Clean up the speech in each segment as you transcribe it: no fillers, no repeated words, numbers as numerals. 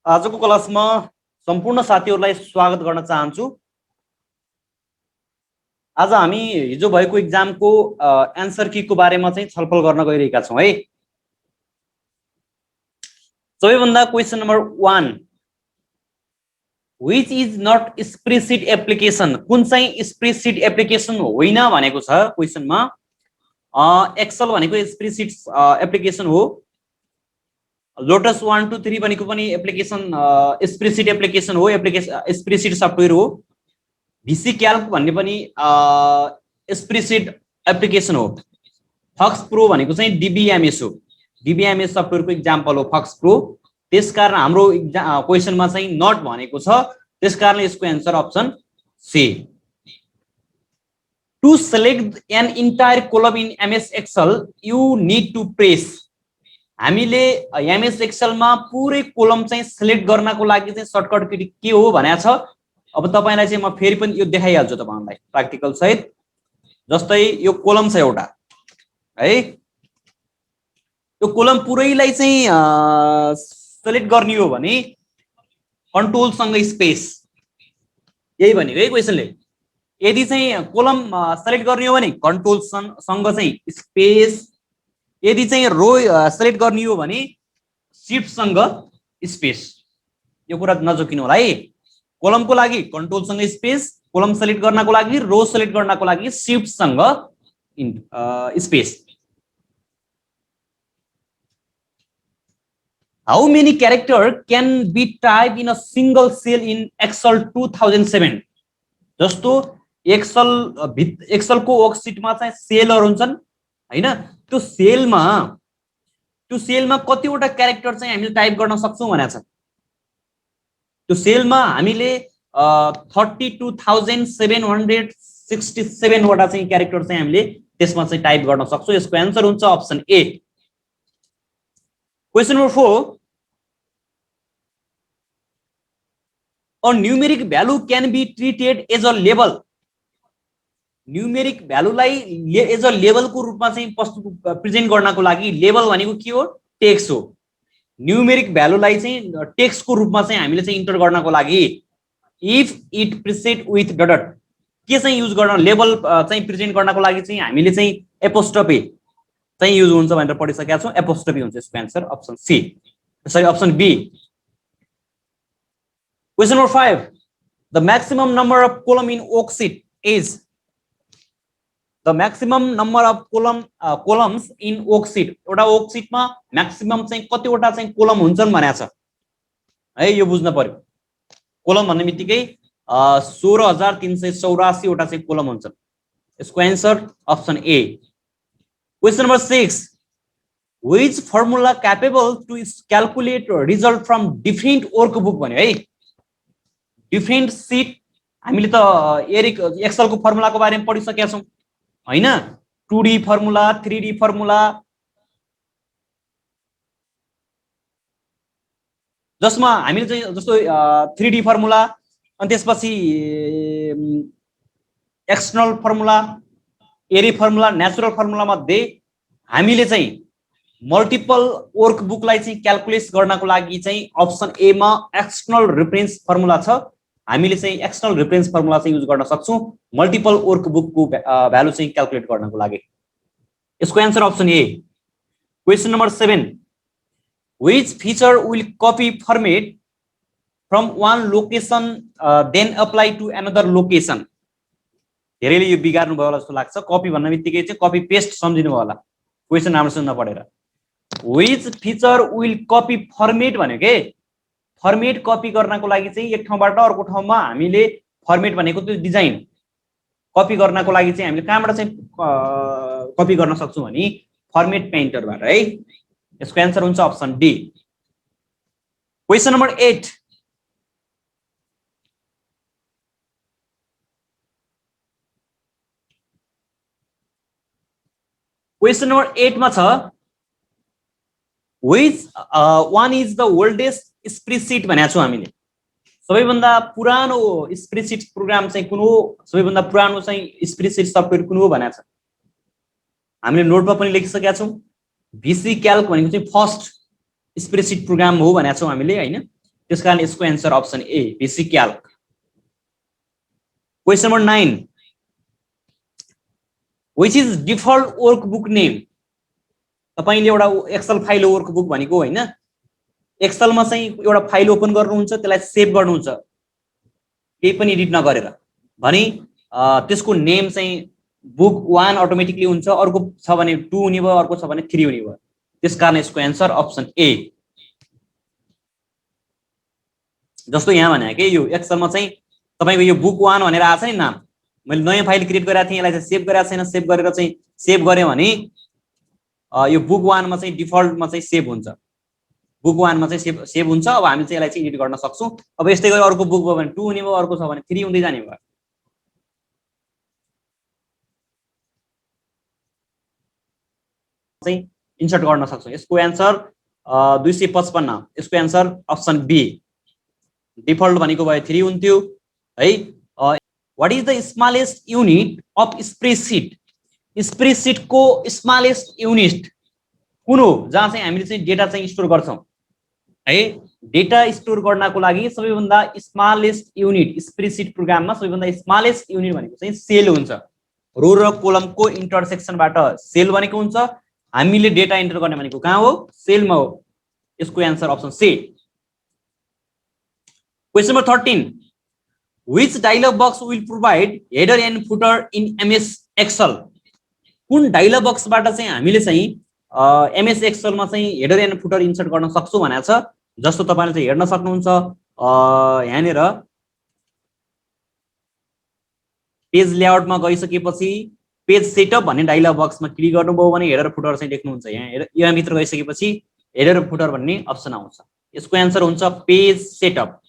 आजको क्लासमा सम्पूर्ण साथीहरूलाई स्वागत गर्न चाहन्छु। आज हामी हिजो भएको एक्जामको एन्सर कीको बारेमा चाहिँ छलफल गर्न गइरहेका छौं है। सबैभन्दा question number 1, which is not spreadsheet application, कुन चाहिँ स्प्रेडशीट एप्लिकेसन होइन भनेको छ क्वेशनमा। एक्सेल भनेको स्प्रेडशीट एप्लिकेसन हो, लोटस 1 2 3 भनेको पनि एप्लिकेसन स्प्रेडशीट एप्लिकेसन हो, स्प्रेडशीट सफ्टवेयर हो। भिसी क्याल्क भन्ने पनि स्प्रेडशीट एप्लिकेसन हो। फक्स प्रो भनेको चाहिँ डीबीएमएस हो, डीबीएमएस सफ्टवेयरको एक्जाम्पल हो फक्स प्रो। त्यसकारण हाम्रो क्वेशनमा चाहिँ नट भनेको छ, त्यसकारण यसको answer option C. To select an entire column in MS Excel you need to press. हामीले एमएस एक्सेलमा पुरै कोलम चाहिँ सिलेक्ट गर्नको लागि चाहिँ सर्टकट के हो भनेको छ। अब तपाईलाई चाहिँ म फेरि पनि यो देखाइहाल्छु तपाईहरुलाई प्र्याक्टिकल सहित। जस्तै यो कोलम छ एउटा है, यो कोलम पुरैलाई चाहिँ सिलेक्ट गर्ने हो भने कन्ट्रोल सँग स्पेस, यही भनेको है क्वेशनले। यदि चाहिँ कोलम सिलेक्ट गर्ने हो भने कन्ट्रोल सँग चाहिँ स्पेस, यदि चाहिँ रो सिलेक्ट गर्ने हो भने शिफ्ट सँग स्पेस। यो कुरा नजोकिनु होला है। कोलमको लागि कन्ट्रोल सँग स्पेस, कोलम सिलेक्ट गर्नको लागि, रो सिलेक्ट गर्नको लागि शिफ्ट सँग space. How many character can be type in a single cell in Excel 2007। जस्तो एक्सेलको वर्कशीटमा चाहिँ सेलहरु हुन्छन् हैन, त्यो सेलमा कतिवटा क्यारेक्टर चाहिँ हामीले टाइप गर्न सक्छौं भनेको छ। त्यो सेलमा हामीले 32,767 वटा चाहिँ क्यारेक्टर चाहिँ हामीले त्यसमा चाहिँ टाइप गर्न सक्छौं। यसको एन्सर हुन्छ option A. Question number 4, a numeric value can be treated as a label. Numeric भ्यालुलाई एज अ लेबलको रूपमा चाहिँ प्रेजेन्ट गर्नको लागि, लेबल भनेको के हो? टेक्स्ट हो। न्यूमेरिक भ्यालुलाई चाहिँ टेक्स्टको रूपमा चाहिँ हामीले चाहिँ इन्टर गर्नको लागि if it preset with dot के चाहिँ युज गर्न, लेबल चाहिँ प्रेजेन्ट गर्नको लागि चाहिँ हामीले चाहिँ एपोस्ट्रोफी चाहिँ युज हुन्छ भनेर पढिसकेका छौं। एपोस्ट्रोफी हुन्छ यसको answer option C, sorry option B. Question number 5, the maximum number of column in worksheet is. The maximum number of columns in worksheet, एउटा वर्कशीटमा मैक्सिमम चाहिँ कतिवटा चाहिँ कोलम हुन्छन् भनेको छ है, यो बुझ्न पर्यो। कोलम भन्ने बित्तिकै 16,384 वटा चाहिँ कोलम हुन्छन्। यसको answer option A. Question number 6, which formula capable to calculate result from different workbook भन्यो है। डिफरेन्ट सिट हामीले त एक्सेलको फर्मुलाको बारेमा पढिसकेका छौं हैन। 2D फर्मुला, 3D फर्मुला, जसमा हामीले चाहिँ जस्तो 3D फर्मुला अनि त्यसपछि एक्सटर्नल फर्मुला, एरे फर्मुला, नेचुरल फर्मुला मध्ये हामीले चाहिँ मल्टिपल वर्कबुकलाई चाहिँ क्याल्कुलेट गर्नको लागि चाहिँ अप्सन ए मा एक्सटर्नल रेफरेन्स फर्मुला छ। हामीले चाहिँ एक्सटर्नल रेफरेन्स फर्मुला चाहिँ युज गर्न सक्छौं मल्टिपल वर्कबुकको भ्यालु चाहिँ क्याल्कुलेट गर्नको लागि। यसको answer option A. Question number 7, which feature will copy format from one location then apply to another location. धेरैले यो बिगार्नु भयो होला जस्तो लाग्छ। कपी भन्ने बित्तिकै चाहिँ कपी पेस्ट सम्झिनु भयो होला, क्वेशन राम्रोसँग नपढेर। Which feature will copy format भन्यो के, फर्मेट कपी गर्नको लागि चाहिँ एक ठाउँबाट अर्को ठाउँमा हामीले फर्मेट भनेको त्यो डिजाइन कपी गर्नको लागि चाहिँ हामीले कहाँबाट चाहिँ कपी गर्न सक्छौं भने फर्मेट पेन्टरबाट है। यसको एन्सर हुन्छ option D. Question number 8, question number 8 मा छ which one is the oldest spreadsheet भनेको छौं हामीले। सबैभन्दा पुरानो स्प्रेडशीट प्रोग्राम चाहिँ कुन हो, सबैभन्दा पुरानो चाहिँ स्प्रेडशीट सफ्टवेयर कुन हो भनेको छ। हामीले नोटमा पनि लेखिसकेका छौं। भिसी क्याल्क भनेको चाहिँ फर्स्ट स्प्रेडशीट प्रोग्राम हो भनेको छौं हामीले हैन। त्यसकारण यसको answer option A basic calc. Question number 9 which is default workbook name. तपाईले एउटा एक्सेल फाइल वर्कबुक भनेको हैन, एक्सेलमा चाहिँ एउटा फाइल ओपन गर्नुहुन्छ, त्यसलाई सेभ गर्नुहुन्छ केही पनि एडिट नगरेर भने त्यसको नेम चाहिँ बुक 1 अटोमेटिकली हुन्छ, अर्को छ भने 2 हुने भयो, अर्को छ भने 3 हुने भयो। त्यसकारण यसको एन्सर अप्सन ए। जस्तो यहाँ भने के यो एक्सेलमा चाहिँ तपाईको यो बुक 1 भनेर आछ नि नाम, मैले नयाँ फाइल क्रिएट गरेको थिएँ, यसलाई चाहिँ सेभ गरेको छैन, सेभ गरेर चाहिँ सेभ गरे भने यो बुक 1 मा चाहिँ डिफल्टमा चाहिँ सेभ हुन्छ, बुक 1 मा चाहिँ सेभ हुन्छ। अब हामी चाहिँ यसलाई चाहिँ एडिट गर्न सक्छौं। अब यस्तै गरी अर्को बुक भयो भने 2 हुने भयो, अर्को छ भने 3 हुँदै जाने भयो। चाहिँ इन्सर्ट गर्न सक्छौं। यसको एन्सर 255। यसको एन्सर अप्सन बी। डिफल्ट भनेको भए 3 हुन्थ्यो है। What is the smallest unit of spreadsheet. Spreadsheet को स्मलेस्ट युनिट कुन हो जहाँ चाहिँ हामीले चाहिँ डेटा चाहिँ स्टोर गर्छौं है। डेटा स्टोर गर्नको लागि सबैभन्दा स्मलेस्ट युनिट स्प्रेडशीट प्रोग्राममा सबैभन्दा स्मलेस्ट युनिट भनेको चाहिँ सेल हुन्छ। रो र कोलमको इन्टरसेक्सनबाट सेल भनेको हुन्छ। हामीले डेटा एन्टर गर्ने भनेको कहाँ हो, सेलमा हो। यसको answer option C. Question number 13 which dialog box will provide header and footer in MS Excel. कुन डायलॉग बक्सबाट चाहिँ हामीले चाहिँ एमएस एक्सेलमा चाहिँ हेडर एन्ड फुटर इन्सर्ट गर्न सक्छौं भनेको छ। जस्तो तपाईले चाहिँ हेर्न सक्नुहुन्छ यहाँनेर पेज लेआउटमा गइसकेपछि पेज सेटअप भन्ने डायलॉग बक्समा क्लिक गर्नुभयो भने हेडर फुटर चाहिँ देख्नुहुन्छ। यहाँ भित्र गइसकेपछि हेडर फुटर भन्ने अप्सन आउँछ। यसको एन्सर हुन्छ पेज सेटअप।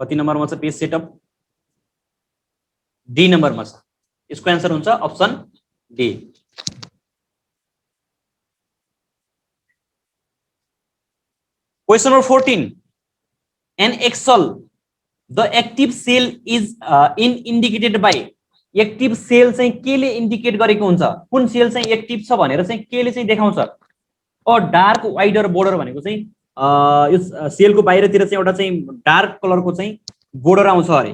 कति नम्बरमा छ पेज सेटअप, डी नम्बरमा छ। यसको एन्सर हुन्छ option D. Question number 14 in Excel the active cell is in indicated by. Active cell चाहिँ केले इन्डिकेट गरेको हुन्छ, कुन सेल चाहिँ एक्टिभ छ भनेर चाहिँ केले चाहिँ देखाउँछ। अ डार्क वाइडर बोर्डर भनेको चाहिँ यो सेलको बाहिरतिर चाहिँ एउटा चाहिँ डार्क कलरको चाहिँ बोर्डर आउँछ अरे,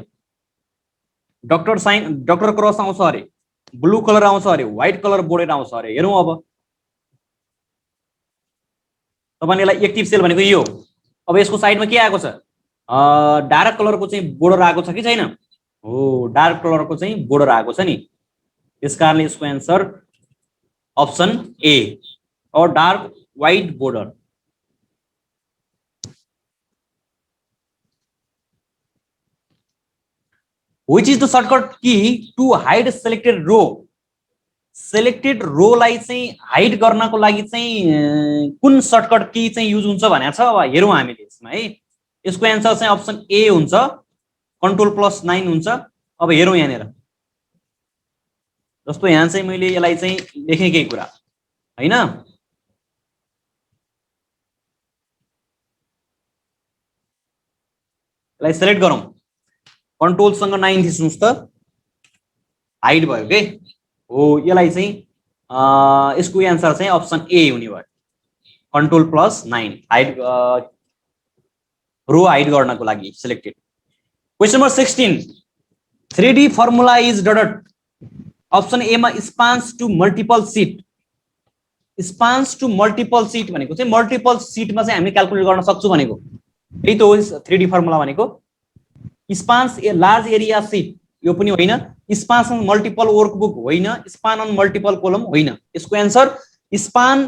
डक्टर क्रस आउँछ अरे, ब्लू कलर आउँछ अरे, व्हाइट कलर बोर्डर आउँछ अरे। हेरौँ अब तपाईले यसलाई एक्टिभ सेल भनेको यो। अब यसको साइडमा के आएको छ, डार्क कलरको चाहिँ बोर्डर आएको छ कि छैन। हो, डार्क कलरको चाहिँ बोर्डर आएको छ नि। त्यसकारणले यसको answer option A or dark white border. Which is the shortcut key to hide selected row। Selected row लाई चाहिँ हाइड गर्नको लागि चाहिँ कुन सर्टकट की चाहिँ युज हुन्छ भनेको छ। अब हेरौँ हामीले यसमा है। यसको एन्सर चाहिँ अप्सन ए हुन्छ, Ctrl+9 हुन्छ। अब हेरौँ यहाँनेर, जस्तो यहाँ चाहिँ मैले यसलाई चाहिँ लेखेँ केही कुरा हैन। यसलाई सेलेक्ट गरौँ, कन्ट्रोलसँग 9 थिच्नुस् त, हाइड भयो के हो। यसलाई चाहिँ यसको एन्सर चाहिँ अप्सन ए हुने भयो, Ctrl+9 हाइड रो हाइड गर्नको लागि selected. Question number 16 3D formula is dot. Option A मा spans to multiple sheet. Spans to multiple sheet भनेको चाहिँ मल्टिपल सीटमा चाहिँ हामीले क्याल्कुलेट गर्न सक्छौं भनेको। यही त हो 3D फर्मुला भनेको। Spans a large area sheet यो पनि होइन, स्पान अन मल्टिपल वर्कबुक होइन, स्पान अन मल्टिपल कोलम होइन। यसको answer span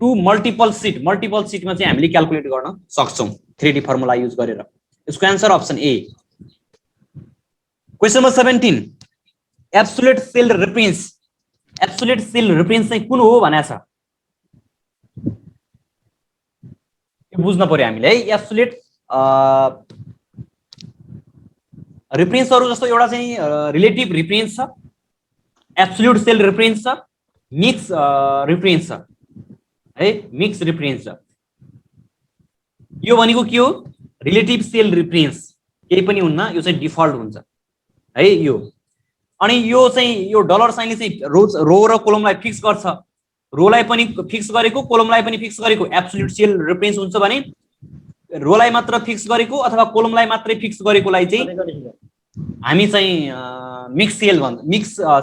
to multiple sheet. Multiple सीटमा चाहिँ हामीले क्याल्कुलेट गर्न सक्छौं 3D फर्मुला युज गरेर। यसको answer option A. Question number 17 absolute cell reference. Absolute cell reference चाहिँ कुन हो भनेको छ, यो बुझ्न पर्यो हामीले है। एब्सोल्युट रेफरेन्सहरु जस्तो एउटा चाहिँ रिलेटिभ रेफरेन्स छ, एब्सोल्युट सेल रेफरेन्स छ, मिक्स रेफरेन्स छ है। मिक्स रेफरेन्स छ। यो भनेको के हो, रिलेटिभ सेल रेफरेन्स केही पनि हुन्न, यो चाहिँ डिफल्ट हुन्छ है यो। अनि यो चाहिँ यो डलर साइनले चाहिँ रो र कोलमलाई फिक्स गर्छ। रोलाई पनि फिक्स गरेको, कोलमलाई पनि फिक्स गरेको एब्सोल्युट सेल रेफरेन्स हुन्छ भने रोलाई मात्र फिक्स गरेको अथवा कोलमलाई मात्रै फिक्स गरेकोलाई चाहिँ हामी चाहिँ मिक्स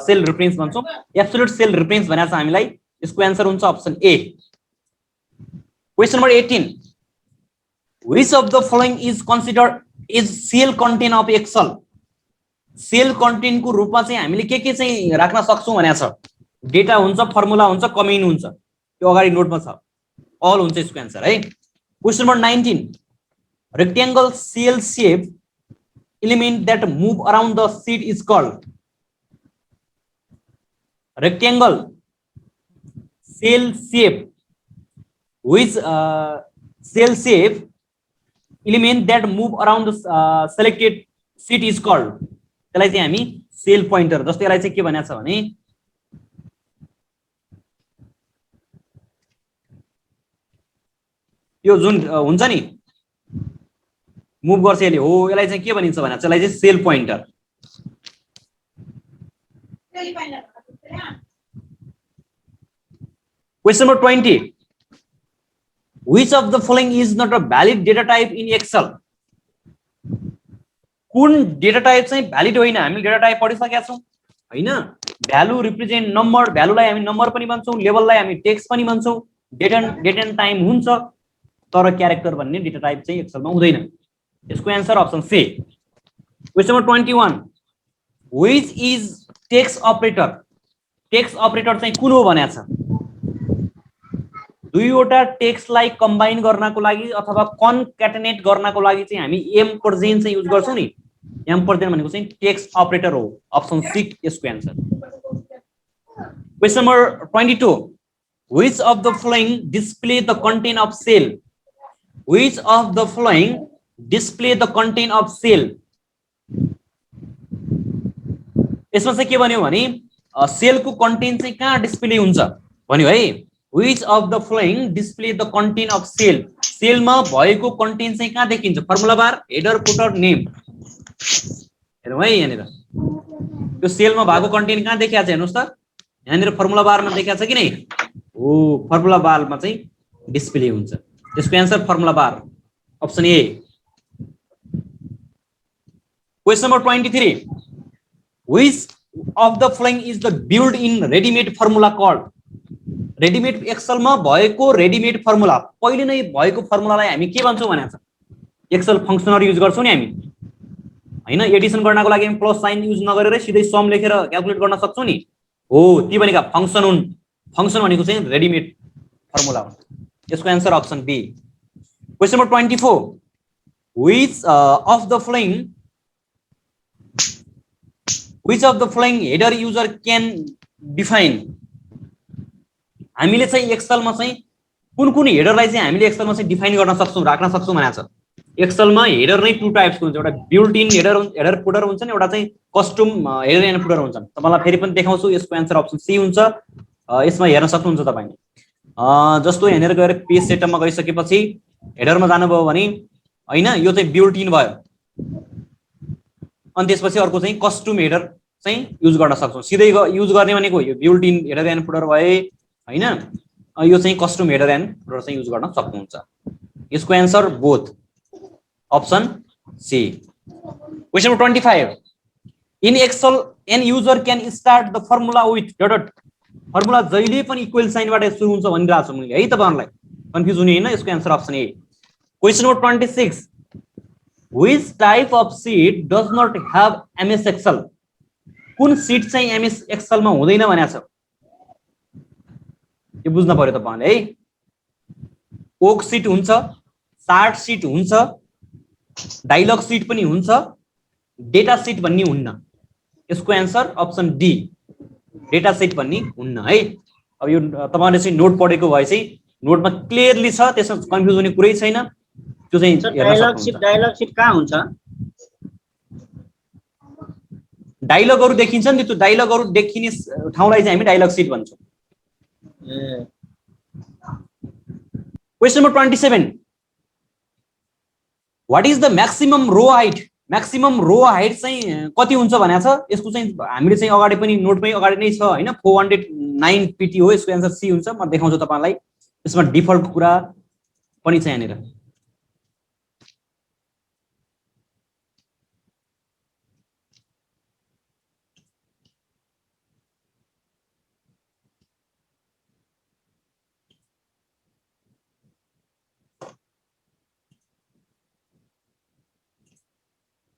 सेल रिफरेन्स भन्छौँ। एब्सोल्युट सेल रिफरेन्स भनेको छ हामीलाई। यसको एन्सर हुन्छ option A. Question number 18, which of the following is considered is cell content of Excel? Cell content को रूपमा चाहिँ हामीले के चाहिँ राख्न सक्छौं भनेको छ? डेटा हुन्छ, फर्मुला हुन्छ, कमेन्ट हुन्छ। त्यो अगाडि नोटमा छ, अल हुन्छ यसको एन्सर है। Question number 19, rectangle cell shape element that move around the sheet is called? Rectangle cell shape, which cell shape element that move around the selected sheet is called? त्यसलाई चाहिँ हामी सेल पोइन्टर, जस्तै यसलाई चाहिँ के भनेको छ भने यो जुन हुन्छ नि मुभ गर्छ यसले, हो यसलाई चाहिँ के भनिन्छ भने यसलाई चाहिँ cell pointer. Question number 20, which of the following is not a valid data type in Excel? कुन डेटा टाइप चाहिँ भ्यालिड होइन? हामी डेटा टाइप पढिसकेका छौं हैन। भ्यालु रिप्रेजेन्ट नम्बर, भ्यालुलाई हामी नम्बर पनि भन्छौं, लेभललाई हामी टेक्स्ट पनि भन्छौं, डेट एन्ड टाइम हुन्छ, तर क्यारेक्टर भन्ने डेटा टाइप चाहिँ एक्सेलमा हुँदैन। यसको answer option C. Question number 21, which is text operator? Text operator चाहिँ कुन हो भनेको छ? दुईवटा टेक्स्टलाई कम्बाइन गर्नको लागि अथवा कन्क्याटेनेट गर्नको लागि चाहिँ हामी एम्परजेन चाहिँ युज गर्छौं नि। एम्परजेन भनेको चाहिँ टेक्स्ट अपरेटर हो। अप्सन सी यसको answer. Question number 22, which of the following display the content of cell? Which of the following display the content of cell? यसमा चाहिँ के भन्यो भने सेलको कन्टेन्ट चाहिँ कहाँ डिस्प्ले हुन्छ भन्यो है। Which of the following display the content of cell? सेलमा भएको कन्टेन्ट चाहिँ कहाँ देखिन्छ? फर्मुला बार, हेडर, फुटर, नेम। हेरौँ है यहाँनिर त्यो सेलमा भएको कन्टेन्ट कहाँ देखिया छ हेर्नुस् त। यहाँनिर फर्मुला बारमा देखिया छ कि नै? हो, फर्मुला बारमा चाहिँ डिस्प्ले हुन्छ। यसको answer formula bar, option A. Question number 23, which of the following is the built in ready-made formula called? Readymade एक्सेलमा भएको रेडीमेड फर्मुला, पहिले नै भएको फर्मुलालाई हामी के भन्छौं भनेको छ? एक्सेल फंक्सनर युज गर्छौं नि हामी हैन। एडिसन गर्नको लागि हामी प्लस साइन युज नगरेर सिधै सम लेखेर क्याल्कुलेट गर्न सक्छौं नि। हो, ती भनेका फंक्सन हुन्। फंक्सन भनेको चाहिँ रेडीमेड फर्मुला हो। यसको answer option B. Question number 24, which of the following header user can define? हामीले चाहिँ एक्सेलमा चाहिँ कुन हेडरलाई चाहिँ हामीले एक्सेलमा चाहिँ डिफाइन गर्न सक्छौं, राख्न सक्छौं भनेको छ। एक्सेलमा हेडर नै टु टाइप्सको हुन्छ, एउटा बिल्ट इन हेडर फुटर हुन्छ नि, एउटा चाहिँ कस्टम हेडर एन्ड फुटर हुन्छ। तपाईलाई फेरि पनि देखाउँछु, यसको एन्सर अप्सन सी हुन्छ। यसमा हेर्न सक्नुहुन्छ तपाईले। जस्तो यहाँनिर गएर पेज सेटअपमा गइसकेपछि हेडरमा जानुभयो भने हैन, यो चाहिँ बिल्ट इन भयो। अनि त्यसपछि अर्को चाहिँ कस्टम हेडर चाहिँ युज गर्न सक्छौं। सिधै युज गर्ने भनेको यो built in header and footer भए हैन, यो चाहिँ कस्टम हेडर एन्ड फुटर चाहिँ युज गर्न सक्नुहुन्छ। यसको answer both, option C. Question number 25, in Excel an user can start the formula with dot. Formula जहिले पनि इक्वल साइनबाट सुरु हुन्छ भनिरहेको छु मैले है, तपाईहरुलाई कन्फ्युज हुने हैन। यसको answer option A. Question number 26, which type of sheet does not have MS Excel? कुन सीट चाहिँ MS Excel मा हुँदैन भनेको छ? यो बुझ्न पर्यो तपाईले है। ओक सीट हुन्छ, चार्ट सीट हुन्छ, डायलग सीट पनि हुन्छ, डेटा सीट भन्ने हुन्न। यसको answer option D, data seat भन्ने हुन्न है। अब यो तपाईले चाहिँ नोट पढेको भए चाहिँ नोटमा क्लियरली छ, त्यसमा कन्फ्युज हुने कुरै छैन। त्यो चाहिँ डायलग सीट कहाँ हुन्छ? डायलगहरु देखिन्छ नि, त्यो डायलगहरु देखिने ठाउँलाई चाहिँ हामी डायलग सीट भन्छौं। Question number 27, what is the maximum row height? Maximum row height चाहिँ कति हुन्छ भनेको छ। यसको चाहिँ हामीले चाहिँ अगाडि पनि नोटमै अगाडि नै छ हैन, 409 पीटी हो। यसको एन्सर सी हुन्छ। म देखाउँछु तपाईलाई। यसमा डिफल्ट कुरा पनि छ यहाँनिर।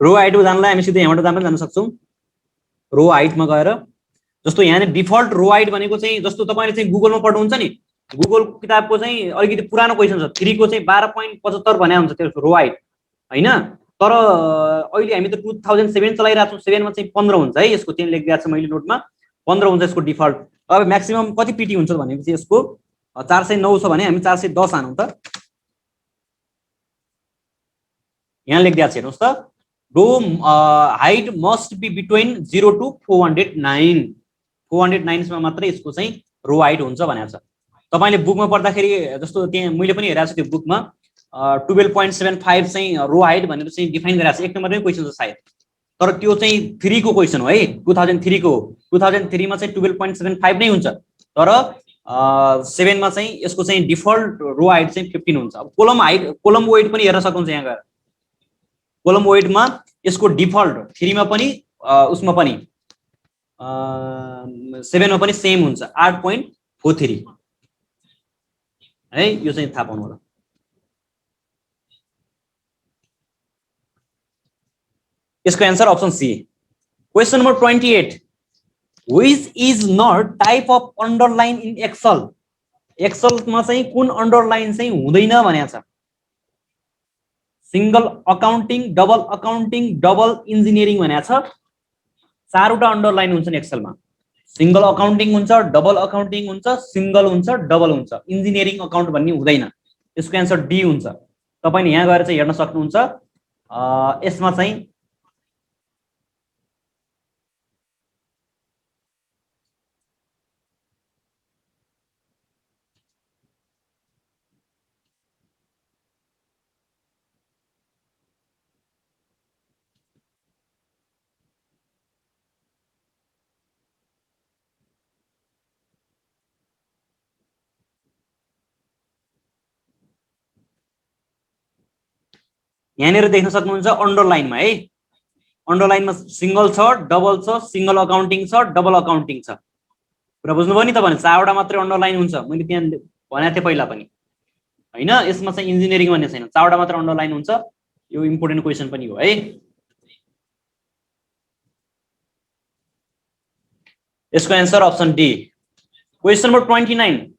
रो हाइटमा जानलाई हामी सिधै यहाँबाट पनि जान सक्छौँ। रो हाइटमा गएर जस्तो यहाँ डिफल्ट रो हाइट भनेको चाहिँ जस्तो तपाईँले चाहिँ गुगलमा पढ्नुहुन्छ नि, गुगलको किताबको चाहिँ अलिकति पुरानो क्वेसन छ, 3 को चाहिँ 12.75 भने हुन्छ त्यो रो हाइट हैन। तर अहिले हामी त 2007 चलाइरहेको छौँ, 7 मा चाहिँ 15 हुन्छ है, यसको चाहिँ लेखिदिएको छ मैले नोटमा 15 हुन्छ यसको डिफल्ट। अब म्याक्सिमम कति पिटी हुन्छ भनेपछि यसको 409 छ भने हामी 410 हानौँ त। यहाँ लेखिदिएको छ हेर्नुहोस् त, row height must be between 0 to 409, 409 मा मात्रै यसको चाहिँ रो हाइट हुन्छ भनेको छ। तपाईले बुकमा पढ्दाखेरि जस्तो त्यहाँ मैले पनि हेरेको छु त्यो बुकमा 12.75 चाहिँ रो हाइट भनेर चाहिँ डिफाइन गरेको छ, एक नम्बरमै क्वेसन छ सायद। तर त्यो चाहिँ 3 को क्वेसन हो है, 2003 को। 2003 मा चाहिँ 12.75 नै हुन्छ, तर 7 मा चाहिँ यसको चाहिँ डिफल्ट रो हाइट चाहिँ 15 हुन्छ। अब कोलम हाइट, कोलम वेट पनि हेर्न सक्नुहुन्छ यहाँ गएर। कोलम वेटमा यसको डिफल्ट 3 मा पनि उसमा पनि 7 मा पनि सेम हुन्छ 8.43 है, यो चाहिँ थाहा पाउनु होला। यसको answer option C. Question number 28, which is not type of underline in Excel. एक्सेलमा चाहिँ कुन अन्डरलाइन चाहिँ हुँदैन भनेको छ। Single accounting, double accounting, double engineering भनेको छ। 4वटा अन्डरलाइन हुन्छन् एक्सेलमा। सिंगल अकाउन्टिङ हुन्छ, डबल अकाउन्टिङ हुन्छ, सिंगल हुन्छ, डबल हुन्छ, इन्जिनियरिङ अकाउन्ट भन्ने हुँदैन। यसको आन्सर डी हुन्छ। तपाईले यहाँ गएर चाहिँ हेर्न सक्नुहुन्छ, यसमा चाहिँ यहाँनिर देख्न सक्नुहुन्छ अन्डरलाइनमा है, अन्डरलाइनमा सिंगल छ, डबल छ, सिंगल अकाउन्टिङ छ, डबल अकाउन्टिङ छ। कुरा बुझ्नुभयो नि तपाईले? 4वटा मात्रै अन्डरलाइन हुन्छ, मैले त्यहाँ भनेको थिएँ पहिला पनि हैन। यसमा चाहिँ इन्जिनियरिङ भन्ने छैन, 4वटा मात्र अन्डरलाइन हुन्छ। यो इम्पोर्टेन्ट क्वेसन पनि हो है। यसको answer option D. Question number 29,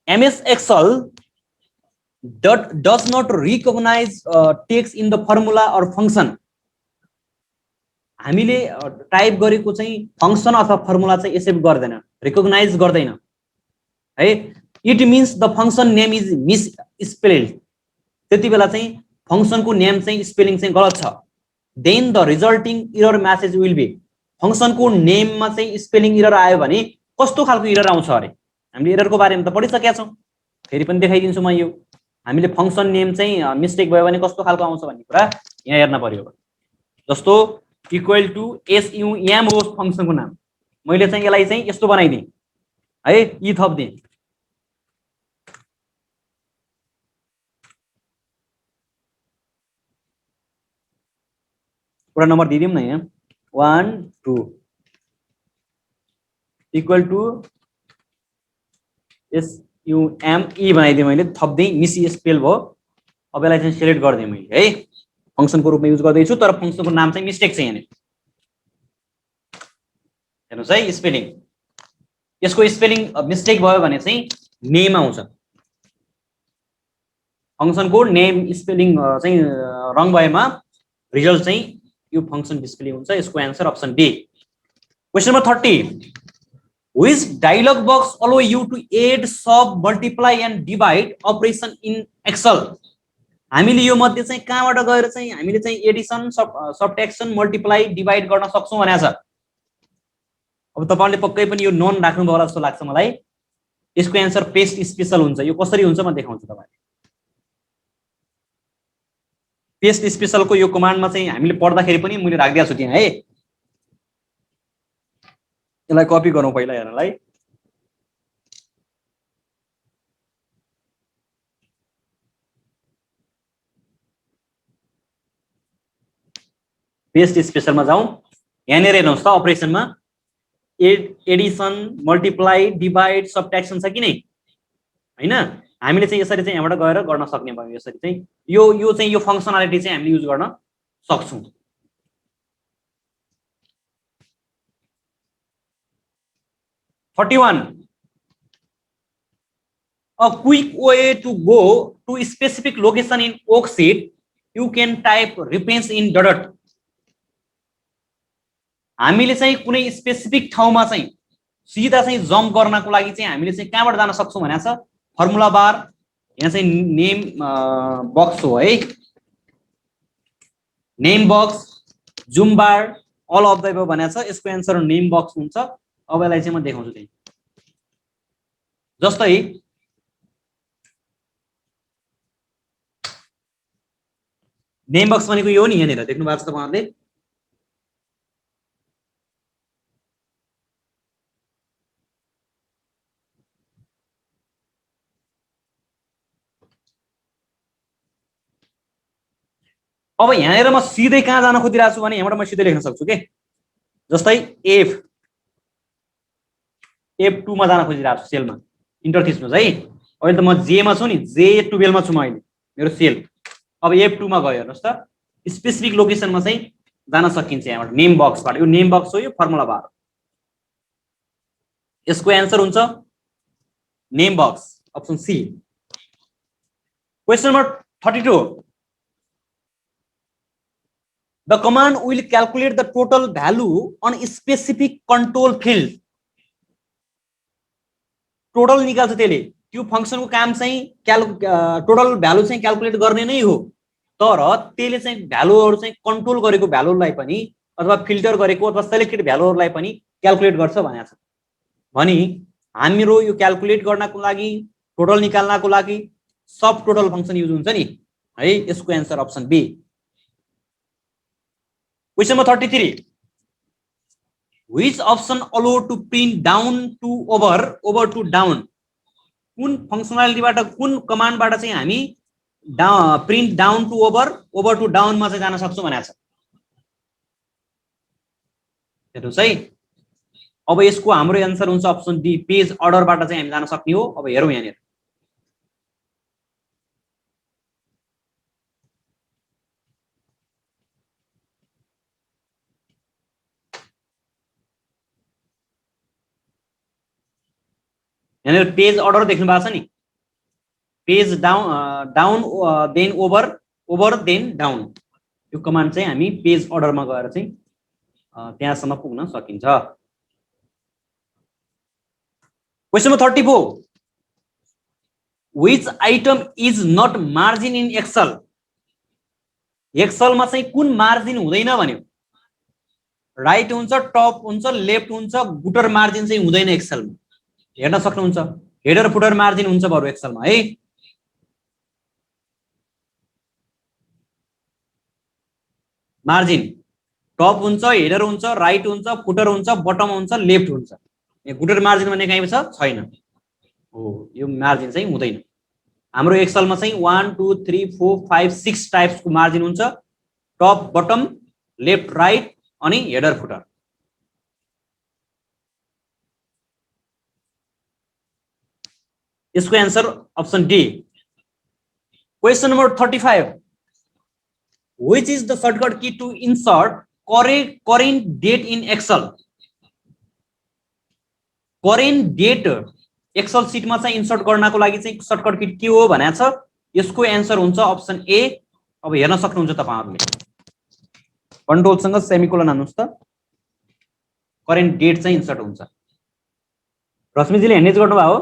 एमएस एक्सेल does not recognize text in the formula or function। हामीले टाइप गरेको चाहिँ फंक्सन अथवा फर्मुला चाहिँ एक्सेप्ट गर्दैन, रिकग्नाइज गर्दैन है। It means the function name is miss spelled. त्यति बेला चाहिँ फंक्शनको नेम चाहिँ स्पेलिङ चाहिँ गलत छ। Then the resulting error message will be. फंक्शनको नेममा चाहिँ स्पेलिङ एरर आयो भने कस्तो खालको एरर आउँछ अरे? हामीले एररको बारेमा त पढिसकेका छौँ, फेरि पनि देखाइदिन्छु म। यो हामीले फंक्शन नेम चाहिँ मिस्टेक भयो भने कस्तो खालको आउँछ भन्ने कुरा यहाँ हेर्न पर्यो। जस्तो इक्वल टु SUM होस् फंक्शनको नाम, मैले चाहिँ यसलाई चाहिँ यस्तो बनाइदिएँ है, यी थप्दिएँ। पुरा नम्बर दिदिउँ न यहाँ, 1 2 इक्वल टु SUME बनाइदिएँ मैले, थप्दिएँ, मिस स्पेल भयो। अब यसलाई चाहिँ सिलेक्ट गरिदिएँ मैले है, फंक्शनको रूपमा युज गर्दैछु, तर फंक्शनको नाम चाहिँ मिस्टेक छ यहाँ। हेर्नुहोस् है स्पेलिङ, यसको स्पेलिङ मिस्टेक भयो भने चाहिँ नेम आउँछ। फंक्शनको नेम स्पेलिङ चाहिँ रङ भएमा रिजल्ट चाहिँ यो फंक्शन डिस्प्ले हुन्छ। यसको answer option D. Question number 30, which dialog box allow you to add, sub, multiply and divide operation in Excel. हामीले यो मध्ये चाहिँ कहाँबाट गएर चाहिँ हामीले चाहिँ एडिसन, सबट्र्याक्सन, मल्टिप्लाई, डिवाइड गर्न सक्छौं भनेको छ। अब तपाईले पक्कै पनि यो नोन राख्नु होला जस्तो लाग्छ मलाई। यसको आन्सर पेस्ट स्पेशल हुन्छ। यो कसरी हुन्छ म देखाउँछु तपाईलाई। पेस्ट स्पेशलको यो कमान्डमा चाहिँ हामीले पढ्दाखेरि पनि मैले राखिदिएको छु त्यहाँ है। यसलाई कपी गरौँ पहिला हेर्नलाई। पेस्ट स्पेशलमा जाउँ, यहाँनिर हेर्नुहोस् त अपरेसनमा एडिसन, मल्टिप्लाई, डिवाइड, सबट्र्याक्सन छ कि नै हैन। हामीले चाहिँ यसरी चाहिँ यहाँबाट गएर गर्न सक्ने भयो। यसरी चाहिँ यो चाहिँ यो फंक्सनालिटी चाहिँ हामीले युज गर्न सक्छौं। A quick way to go to a specific location in worksheet, you can type reference in dot. हामीले चाहिँ कुनै स्पेसिफिक ठाउँमा चाहिँ सिधा चाहिँ जम्प गर्नको लागि चाहिँ हामीले चाहिँ कहाँबाट जान सक्छौं भनेको छ फर्मुला बार। यहाँ चाहिँ नेम बक्स हो है, name box zoom bar all of the above भनेको छ। यसको एन्सर नेम बक्स हुन्छ। अब यसलाई चाहिँ म देखाउँछु त्यही। जस्तै नेम बक्स भनेको यो नि, यहाँनिर देख्नु भएको छ तपाईहरुले। अब यहाँनिर म सिधै कहाँ जान खोजिरहेको छु भने यहाँबाट म सिधै लेख्न सक्छु के। जस्तै F2 मा जान खोजिरहेको छु सेलमा। इन्टर थिच्नुस् है। अहिले त म J मा छु नि, J12 मा छु म अहिले मेरो सेल। अब F2 मा गयो हेर्नुस् त, स्पेसिफिक लोकेसनमा चाहिँ जान सकिन्छ यहाँबाट नेम बक्सबाट। यो नेम बक्स हो, यो फर्मुला बार। यसको एन्सर हुन्छ name box, option C. Question number 32। The command will calculate the total value on a specific control field. Total निकाल्छ त्यसले। त्यो फंक्सनको काम चाहिँ टोटल भ्यालु चाहिँ क्याल्कुलेट गर्ने नै हो, तर त्यसले चाहिँ भ्यालुहरु चाहिँ कन्ट्रोल गरेको भ्यालुलाई पनि अथवा फिल्टर गरेको अथवा सेलेक्टेड भ्यालुहरुलाई पनि क्याल्कुलेट गर्छ भनेको छ। भनी हाम्रो यो क्याल्कुलेट गर्नको लागि, टोटल निकाल्नको लागि सब टोटल फंक्सन युज हुन्छ नि है। यसको answer option B. Question number 33। Which option allow to print down to over to down? कुन फंक्सनालिटीबाट, कुन कमान्डबाट चाहिँ हामी print down to over to down मा चाहिँ जान सक्छौं भनेको छ। हेर्नुस् है। अब यसको हाम्रो एन्सर हुन्छ अप्सन डी, पेज अर्डरबाट चाहिँ हामी जान सक्ने हो। अब हेरौं यहाँनिर। यहाँनिर पेज अर्डर देख्नु भएको छ नि, page down then over then down. यो कमान्ड चाहिँ हामी पेज अर्डरमा गएर चाहिँ त्यहाँसम्म पुग्न सकिन्छ। Question number 34। Which item is not margin in Excel? एक्सेलमा चाहिँ कुन मार्जिन हुँदैन भन्यो। राइट हुन्छ, टप हुन्छ, लेफ्ट हुन्छ, गुटर मार्जिन चाहिँ हुँदैन एक्सेलमा। हेर्न सक्नुहुन्छ, हेडर फुटर मार्जिन हुन्छ बरु एक्सेलमा है। मार्जिन टप हुन्छ, हेडर हुन्छ, राइट हुन्छ, फुटर हुन्छ, बटम हुन्छ, लेफ्ट हुन्छ। यहाँ गुटर मार्जिन भन्ने कहीँ छ? छैन। हो, यो मार्जिन चाहिँ हुँदैन। हाम्रो एक्सेलमा चाहिँ 1 2 3 4 5 6 टाइप्सको मार्जिन हुन्छ। टप, बटम, लेफ्ट, राइट अनि हेडर फुटर। इसको answer option D. Question number 35। Which is the shortcut key to insert current date in Excel? current date Excel sheet में चाहिँ इन्सर्ट गर्नको लागि चाहिँ शॉर्टकट की के हो भनेको छ। यसको आन्सर हुन्छ अप्सन ए। अब हेर्न सक्नुहुन्छ तपाईहरुले, कन्ट्रोल सँग सेमिकोलन हान्नुस् त, करेन्ट डेट चाहिँ इन्सर्ट हुन्छ। रश्मिजीले ह्यान्डेज गर्नुभयो।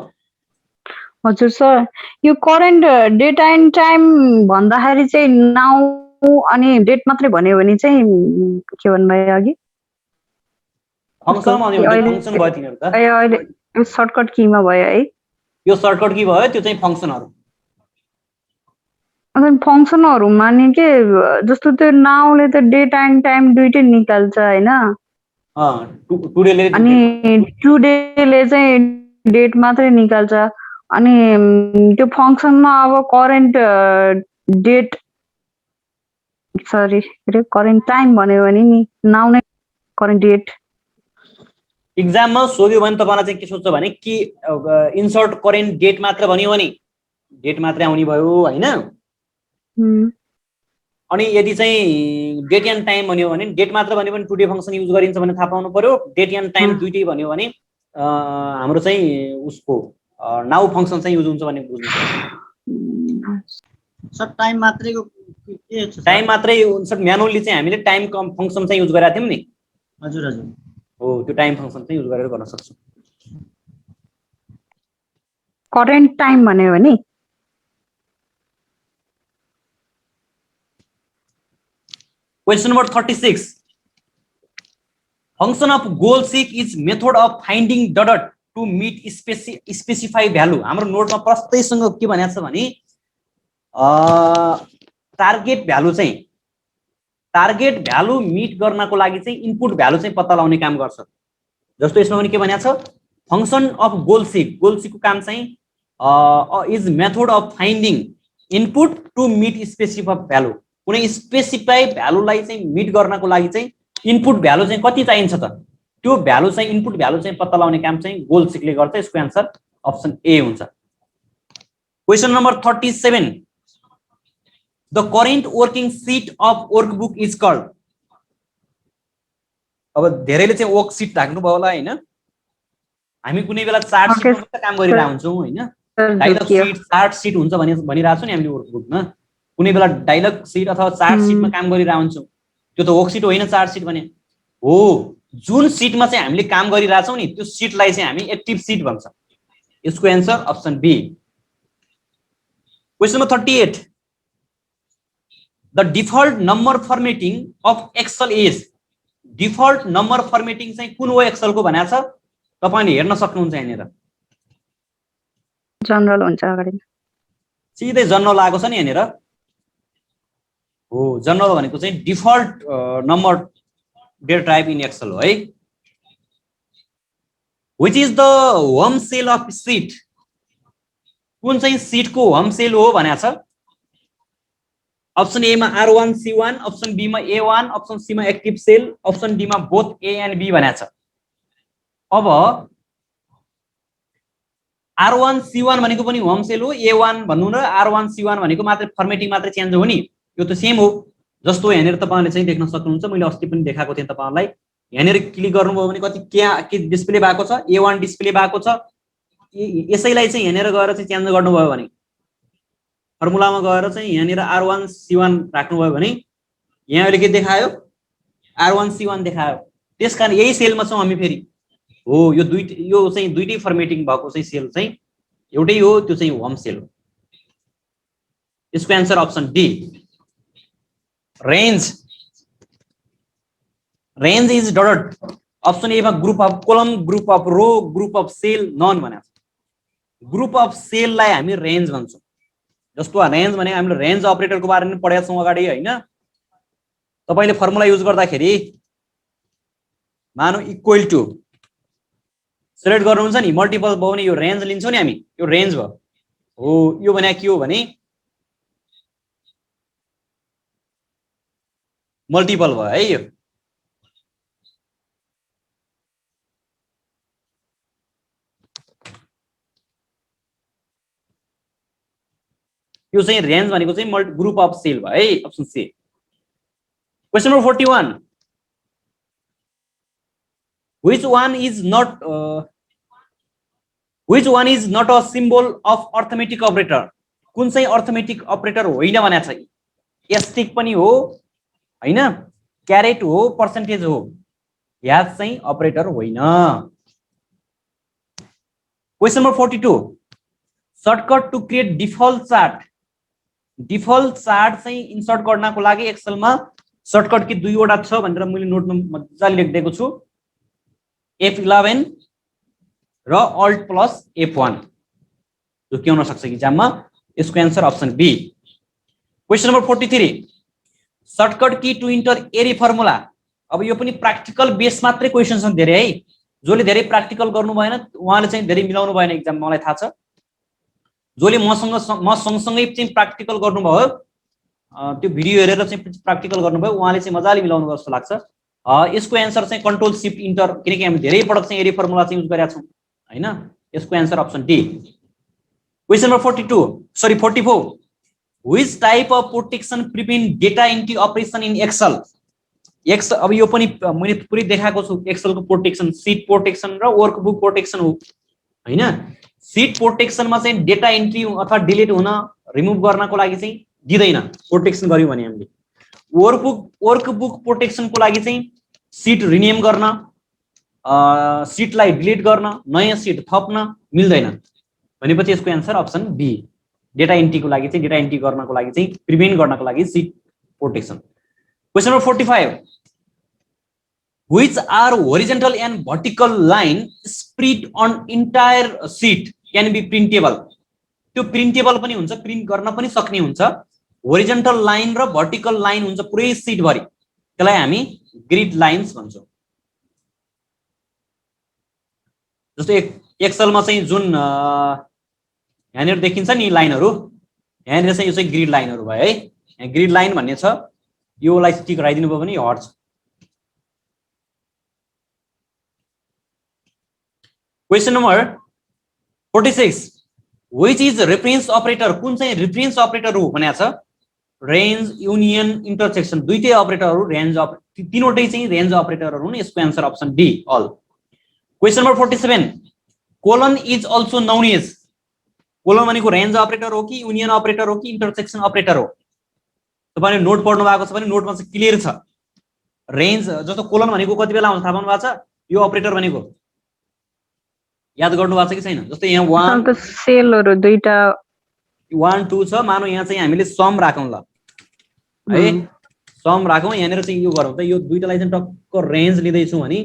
हजुर सर, यो करेन्ट डेट एन्ड टाइम भन्दाखेरि चाहिँ नाउ अनि डेट मात्रै भन्यो भने चाहिँ के भन्नुभयो अघि? फंक्सनमा भन्यो भने फंक्सन भयो तिनीहरु त। अहिले यो शॉर्टकट कीमा भयो है। यो शॉर्टकट की भयो, त्यो चाहिँ फंक्सनहरु। अनि फंक्सनहरुमा नि के जस्तो त्यो नाउले त डेट एन्ड टाइम दुईटै निकाल्छ हैन? टुडेले अनि टुडेले चाहिँ डेट मात्रै निकाल्छ। अनि त्यो फंक्सनमा अब करेन्ट डेट करेन्ट टाइम भन्यो भने नि नाउ नै करेन्ट डेट। एक्जाममा सोध्यो भने तपाईलाई चाहिँ के सोध्छ भने कि इन्सर्ट करेन्ट डेट मात्र भन्यो भने डेट मात्रै आउने भयो हैन? अनि यदि चाहिँ डेट एन्ड टाइम भन्यो भने डेट मात्र भन्यो भने टुडे फङ्सन युज गरिन्छ भने थाहा पाउनु पर्यो। डेट एन्ड टाइम दुईटै भन्यो भने हाम्रो चाहिँ उसको नाउ फङ्सन चाहिँ युज हुन्छ भन्ने बुझ्नु पर्यो। सर टाइम मात्रैको के छ? टाइम मात्रै हुन्छ। म्यानुअली चाहिँ हामीले टाइम फङ्सन चाहिँ युज गरेका थियौँ नि। हजुर हजुर हो, त्यो टाइम फङ्सन चाहिँ युज गरेर गर्न सक्छौँ। करेन्ट टाइम भन्यो भने question number 36 function of goal seek is method of finding data to meet specify value. हाम्रो नोटमा प्रस्तैसँग के भनेको छ भने टार्गेट भ्यालु मिट गर्नको लागि चाहिँ इनपुट भ्यालु चाहिँ पत्ता लगाउने काम गर्छ। जस्तो यसमा पनि के भनेको छ, फंक्शन अफ गोल सीकको काम चाहिँ is method of finding input to meet specify value. कुनै स्पेसिफाई भ्यालुलाई चाहिँ मिट गर्नको लागि चाहिँ इनपुट भ्यालु चाहिँ कति चाहिन्छ त, त्यो भ्यालु चाहिँ इनपुट भ्यालु चाहिँ पत्ता लगाउने काम चाहिँ गोल सीकले गर्छ। यसको आन्सर अप्सन ए हुन्छ। Question number 37 the current working sheet of workbook is called. अब धेरैले चाहिँ वर्क सीट राख्नु भयो होला हैन, हामी कुनै बेला चार्ट सीटमा काम गरिरहेका हुन्छौँ हैन। डाइलग सीट चार्ट सीट हुन्छ भनिरहेको छौँ नि हामीले वर्कबुकमा। कुनै बेला डाइलग सीट अथवा चार्ट सीटमा काम गरिरहेका हुन्छौँ, त्यो त वर्क सीट होइन, चार्ट सीट भने हो। जुन सीटमा चाहिँ हामीले काम गरिरहेछौँ नि त्यो सीटलाई चाहिँ हामी एक्टिभ सीट भन्छ। यसको answer option B. Question number 38 the default number formatting of Excel is. Default number formatting चाहिँ कुन हो एक्सेलको भनेको छ, तपाईले हेर्न सक्नुहुन्छ यहाँनिर। जनरल हुन्छ अगाडि, सिधै जनरल आएको छ नि यहाँनिर। हो, जनरल भनेको चाहिँ default number data type in Excel हो है। Which is the home cell of sheet. कुन चाहिँ सीटको होम सेल हो भनेको छ। अप्सन ए मा R1 C1, अप्सन बी मा A1, अप्सन सी मा एक्टिभ सेल, अप्सन डी मा बोथ ए एन्ड बी भनेको छ। अब R1 C1 भनेको पनि होम सेल हो, A1 भन्नु र R1 C1 भनेको मात्र फर्मेटिङ मात्र चेन्ज हो नि, यो त सेम हो। जस्तो यहाँनिर तपाईले चाहिँ देख्न सक्नुहुन्छ, मैले अस्ति पनि देखाएको थिएँ तपाईलाई। यहाँनिर क्लिक गर्नुभयो भने कति के डिस्प्ले भएको छ, A1 डिस्प्ले भएको छ। यसैलाई चाहिँ यहाँनिर गएर चाहिँ चेन्ज गर्नुभयो भने फर्मुलामा गएर चाहिँ यहाँनिर R1 C1 राख्नुभयो भने यहाँ अहिले के देखायो, R1 C1 देखायो। त्यसकारण यही सेलमा छौँ हामी फेरि। हो, यो चाहिँ दुईटै फर्मेटिङ भएको चाहिँ सेल चाहिँ एउटै हो, त्यो चाहिँ होम सेल हो। यसको answer option D. Range is dot. Option A मा group of column, group of row, group of cell, none भनेको छ। ग्रुप अफ सेललाई हामी रेन्ज भन्छौँ। जस्तो रेन्ज भने हामीले रेन्ज अपरेटरको बारेमा पढेका छौँ अगाडि हैन। तपाईले फर्मुला युज गर्दाखेरि मानौ इक्वल टु सेलेक्ट गर्नुहुन्छ नि, मल्टिपल भयो भने यो रेन्ज लिन्छौँ नि हामी, यो रेन्ज भयो। हो, यो भने के हो भने मल्टिपल भयो है। यो चाहिँ रेन्ज भनेको चाहिँ ग्रुप अफ सेल भयो है, option C. Question number 41 which one is not a symbol of arithmetic operator। कुन चाहिँ अर्थमेटिक अपरेटर होइन भनेको छ। एस्टिक पनि हो हैन, क्यारेट हो, पर्सेन्टेज हो, ह्याज चाहिँ अपरेटर होइन। Question number 42 shortcut to create default chart. Default chart चाहिँ इन्सर्ट गर्नको लागि एक्सेलमा सर्टकट कि दुईवटा छ भनेर मैले नोटमा मजाले लेखिदिएको छु। F11 र Alt प्लस F1 जो के हुन सक्छ इक्जाममा। यसको answer option B. Question number 43 shortcut key to enter array formula. अब यो पनि प्र्याक्टिकल बेस मात्रै क्वेसन छन् धेरै है। जसले धेरै प्र्याक्टिकल गर्नु भएन उहाँले चाहिँ धेरै मिलाउनु भएन इक्जाम, मलाई थाहा छ। जसले म सँगसँगै चाहिँ प्र्याक्टिकल गर्नुभयो, त्यो भिडियो हेरेर चाहिँ प्र्याक्टिकल गर्नुभयो, उहाँले चाहिँ मजाले मिलाउनु भयो जस्तो लाग्छ। यसको एन्सर चाहिँ कन्ट्रोल सिफ्ट इन्टर, किनकि हामी धेरै पटक चाहिँ एरी फर्मुला चाहिँ युज गरेका छौँ हैन। यसको answer option D. Question number 44 44 Which type of protection prevent data entry operation in Excel? X अब यो पनि मैले पुरै देखाएको छु एक्सेल को प्रोटेक्सन सीट प्रोटेक्सन र वर्कबुक प्रोटेक्सन हो हैन सीट प्रोटेक्सनमा चाहिँ डेटा एन्ट्री अथवा डिलिट हुन रिमुभ गर्नको लागि चाहिँ दिदैन प्रोटेक्सन गर्यो भने हामीले वर्कबुक प्रोटेक्सनको लागि चाहिँ सीट रिनेम गर्न सीटलाई डिलिट गर्न नयाँ सीट थप्न मिल्दैन भनेपछि यसको आन्सर अप्सन बी डेटा एन्ट्रीको लागि चाहिँ डेटा एन्ट्री गर्नको लागि चाहिँ प्रिभेन्ट गर्नको लागि seat protection question number 45 which are horizontal and vertical line spread on entire sheet can be printable त्यो प्रिन्टेबल पनि हुन्छ प्रिन्ट गर्न पनि सक्ने हुन्छ होरिजन्टल लाइन र भर्टिकल लाइन हुन्छ पुरै शीट भरि त्यसलाई हामी ग्रिड लाइन्स भन्छौं जस्तो एक्सेल मा चाहिँ जुन यहाँनिर देखिन्छ नि लाइनहरु यहाँनिर चाहिँ यो चाहिँ ग्रिड लाइनहरु भयो है यहाँ ग्रिड लाइन भन्ने छ योलाई टिक गराइदिनु भयो भने यो हट्छ question number 46 which is reference operator कुन चाहिँ रेफरेन्स अपरेटर हो भनेको छ रेन्ज युनियन इन्टरसेक्सन दुईटै अपरेटरहरु रेन्ज तीनवटै चाहिँ रेन्ज अपरेटरहरु हुन् यसको answer option D all question number 47 colon is also known as colon भनेको रेन्ज अपरेटर हो कि युनियन अपरेटर हो कि इन्टरसेक्सन अपरेटर हो तपाईले नोट पढ्नु भएको छ भने नोटमा चाहिँ क्लियर छ रेन्ज जस्तो कोलन भनेको कति बेला आउँछ थाहा पाउनु भएको छ यो अपरेटर भनेको याद गर्नु भएको छ कि छैन जस्तो यहाँ 1 सेलहरु दुईटा 1 2 छ मानौ यहाँ चाहिँ हामीले सम राखौं ल है सम राखौं यहाँनेर चाहिँ यो गरौँ त यो दुईटालाई चाहिँ टक्क रेन्ज लिदै छु भने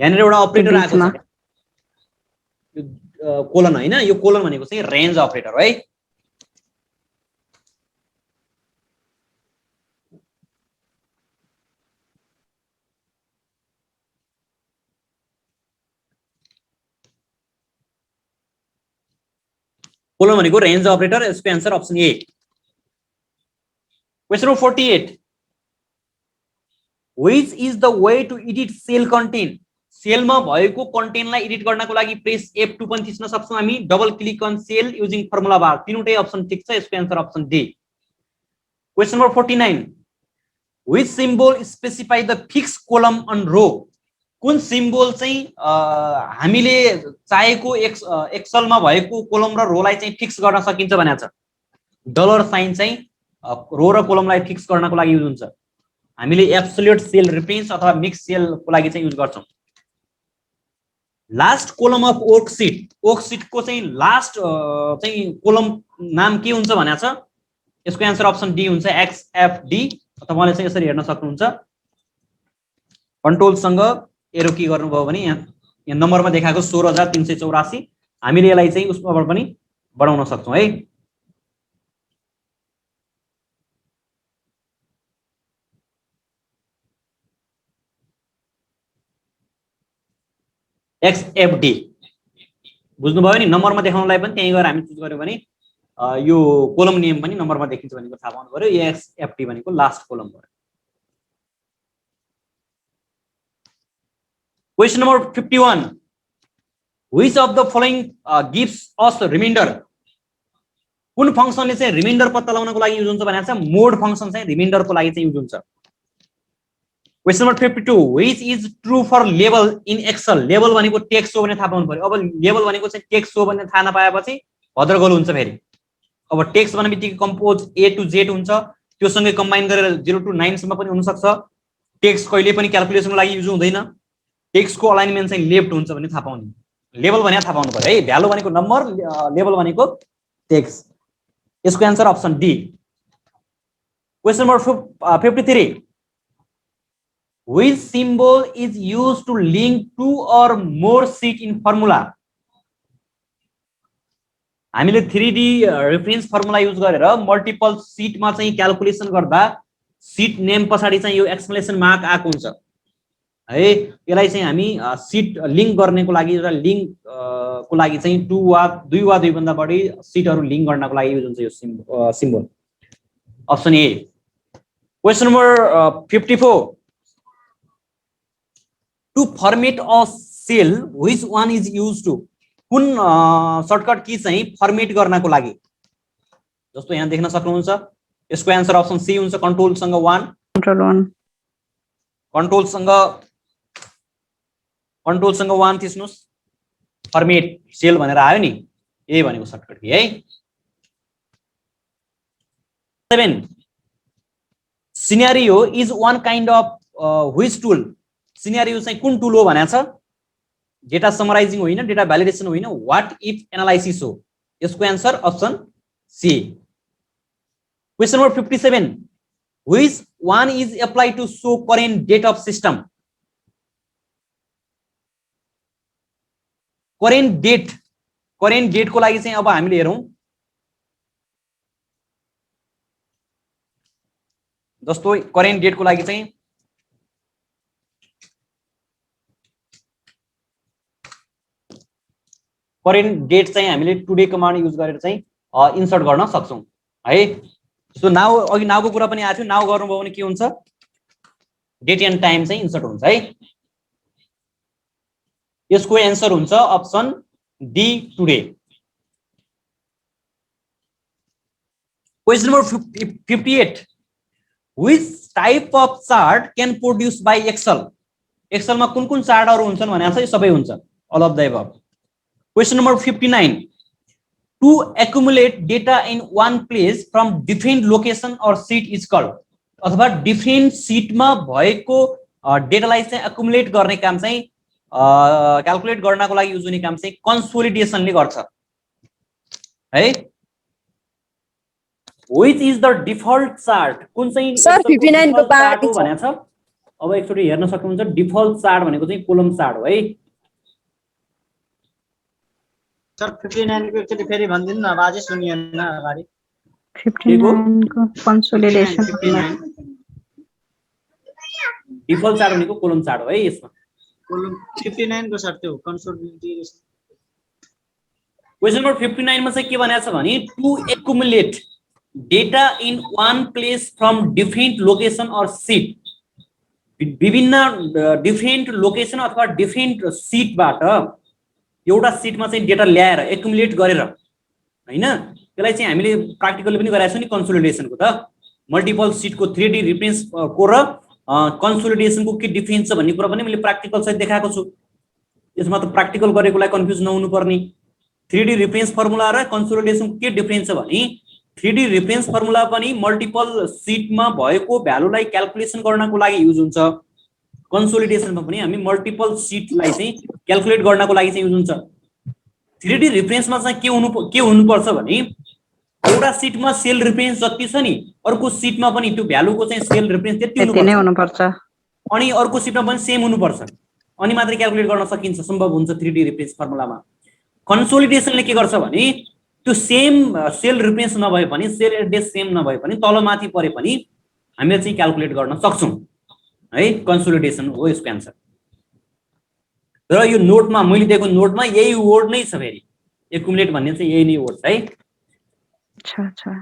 यहाँनेर एउटा अपरेटर आएको छ यो कोलन हैन यो कोलन भनेको चाहिँ रेन्ज अपरेटर है कोलन भनेको रेन्ज अपरेटर यसको answer option A question number 48 which is the way to edit cell content सेलमा भएको कन्टेन्टलाई एडिट गर्नको लागि प्रेस F2 पनि थिच्न सक्छौं हामी double click on cell using formula bar तीनवटै अप्सन ठीक छ यसको answer option D question number 49 which symbol specify the fixed column on row कुन सिम्बल चाहिँ हामीले चाहेको एक्सेलमा भएको कोलम र रोलाई चाहिँ फिक्स गर्न सकिन्छ भनेको छ डलर साइन चाहिँ रो र कोलमलाई फिक्स गर्नको लागि युज हुन्छ हामीले एब्सोल्युट सेल रेफरेन्स अथवा मिक्स सेल को लागि चाहिँ युज गर्छौं लास्ट कोलम अफ वर्कशीट को चाहिँ लास्ट चाहिँ कोलम नाम के हुन्छ भनेको छ यसको आन्सर अप्सन डी हुन्छ XFD तपाईले चाहिँ यसरी हेर्न सक्नुहुन्छ कन्ट्रोल सँग एरो की गर्नुभयो भने यहाँ नम्बरमा देखाएको 16384 हामीले यसलाई चाहिँ उसबाट पनि बढाउन सक्छौं है XFD बुझ्नुभयो नि नम्बरमा देखाउनलाई पनि त्यही गएर हामी चुज गर्यौ भने यो कोलम नेम पनि नम्बरमा देखिन्छ भनेको थाहा पाउनु पर्यो XFD भनेको लास्ट कोलम भयो Question number 51 which of the following gives us remainder कुन फंक्सनले चाहिँ रिमाइन्डर पत्ता लगाउनको लागि युज हुन्छ भनेको छ मोड फंक्सन चाहिँ रिमाइन्डर को लागि चाहिँ युज हुन्छ question number 52 which is true for label in excel label भनेको टेक्स्ट हो भने थाहा पाउनु पर्यो अब लेबल भनेको चाहिँ टेक्स्ट हो भन्ने थाहा नपाएपछि भद्रगोल हुन्छ फेरि अब टेक्स्ट भनेबित्तिकै कम्पोज A to Z हुन्छ त्यो सँगै कम्बाइन गरेर 0 to 9 सम्म पनि हुन सक्छ टेक्स्ट कहिले पनि क्याल्कुलेसनको लागि युज हुँदैन टेक्स्ट को अलाइनमेन्ट चाहिँ लेफ्ट हुन्छ भन्ने थाहा पाउनु लेबल भने थाहा पाउनु पर्यो है भ्यालु भनेको नम्बर लेबल भनेको टेक्स्ट यसको answer option D question number 53 which symbol is used to link two or more sheet in formula हामीले 3D रेफरेन्स फर्मुला युज गरेर मल्टिपल शीट मा चाहिँ क्याल्कुलेसन गर्दा शीट नेम पछाडी चाहिँ यो एक्सक्लेमेसन मार्क आएको हुन्छ है यसलाई चाहिँ हामी शीट लिंक गर्नको लागि र लिंक को लागि चाहिँ 2 वा 2 भन्दा बढी शीटहरु लिंक गर्नको लागि युज हुन्छ यो symbol option A question number 54 to format a cell which one is used to कुन सर्टकट की चाहिँ फर्मेट गर्नको लागि जस्तो यहाँ देख्न सक्नुहुन्छ यसको एन्सर अप्सन सी हुन्छ कन्ट्रोलसँग 1 कन्ट्रोल 1 कन्ट्रोलसँग 1 थिच्नुस् फर्मेट सेल भनेर आयो नि यही भनेको सर्टकट की है 7 scenario is one kind of which tool scenario चाहिँ कुन टुल हो भनेको छ डेटा समराइजिङ होइन डेटा भ्यालिडेसन होइन व्हाट इफ एनालाइसिस हो यसको answer option C question number 57 which one is applied to show current date of system current date को लागि चाहिँ अब हामीले हेरौं जस्तो current date को लागि चाहिँ current date चाहिँ हामीले today कमान्ड युज गरेर चाहिँ इन्सर्ट गर्न सक्छौं है सो नाउ अघि नाउको कुरा पनि आथ्यो नाउ गर्नुभयो भने के हुन्छ डेट एन्ड टाइम चाहिँ इन्सर्ट हुन्छ है यसको एन्सर हुन्छ option D today question number 58 which type of chart can produce by Excel मा कुन चार्टहरु हुन्छन् भनेको छ यो सबै हुन्छ all of the above question number 59 to accumulate data in one place from different location or sheet is called अथवा डिफरेन्ट सीटमा भएको डेटालाई चाहिँ accumulate गर्ने काम चाहिँ क्याल्कुलेट गर्नको लागि युज हुने काम चाहिँ कन्सोलिडेसनले गर्छ है which is the default chart कुन चाहिँ सर 59 को चार्ट हो भनेको छ अब एकचोटी हेर्न सक्नुहुन्छ डिफल्ट चार्ट भनेको चाहिँ कोलम चार्ट हो है सर 59 को एकचोटि फेरि भन्दिनु न आवाजै सुनिएन अगाडि 59 को कन्सोलिडेसन डिफल्ट चार्ट भनेको कोलम चार्ट हो है यसमा कोलम 59 को सर त्यो कन्सोलिडेसन क्वेशन नम्बर 59 मा चाहिँ के भनेको छ भने to accumulate data in one place from different location or sheet विभिन्न डिफरेन्ट लोकेसन अथवा डिफरेन्ट सीटबाट एउटा सीटमा चाहिँ डेटा ल्याएर एक्युमुलेट गरेर हैन त्यसलाई चाहिँ हामीले प्र्याक्टिकली पनि गराएको छौं नि कन्सोलिडेसनको त मल्टिपल सीटको 3D रिफरेन्स को र कन्सोलिडेसनको के डिफरेन्स छ भन्ने कुरा पनि मैले प्र्याक्टिकल सहित देखाएको छु यसमा त प्र्याक्टिकल गरेकोलाई कन्फ्युज नहुनु पर्ने 3D रिफरेन्स फर्मुला र कन्सोलिडेसनको के डिफरेन्स छ भने 3D रिफरेन्स फर्मुला पनि मल्टिपल सीटमा भएको भ्यालुलाई क्याल्कुलेसन गर्नको लागि युज हुन्छ कन्सोलिडेसनमा पनि हामी मल्टिपल सीटलाई चाहिँ क्याल्कुलेट गर्नको लागि चाहिँ युज हुन्छ 3D रिफरेन्समा चाहिँ के हुनुपर्छ भने एउटा सीटमा सेल रिफरेन्स जति छ नि अर्को सीटमा पनि त्यो भ्यालुको चाहिँ सेल रिफरेन्स त्यति हुनुपर्छ अनि अर्को सीटमा पनि सेम हुनुपर्छ अनि मात्रै क्याल्कुलेट गर्न सकिन्छ सम्भव हुन्छ 3D रिफरेन्स फर्मुलामा कन्सोलिडेसनले के गर्छ भने त्यो सेम सेल रिफरेन्स नभए पनि सेल एड्रेस सेम नभए पनि तलमाथि परे पनि हामीले चाहिँ क्याल्कुलेट गर्न सक्छौं है कन्सोलिडेसन हो यसको एन्सर र यो नोटमा मैले दिएको नोटमा यही वर्ड नै छ फेरि एक्युमुलेट भन्ने चाहिँ यही नै वर्ड छ है अच्छा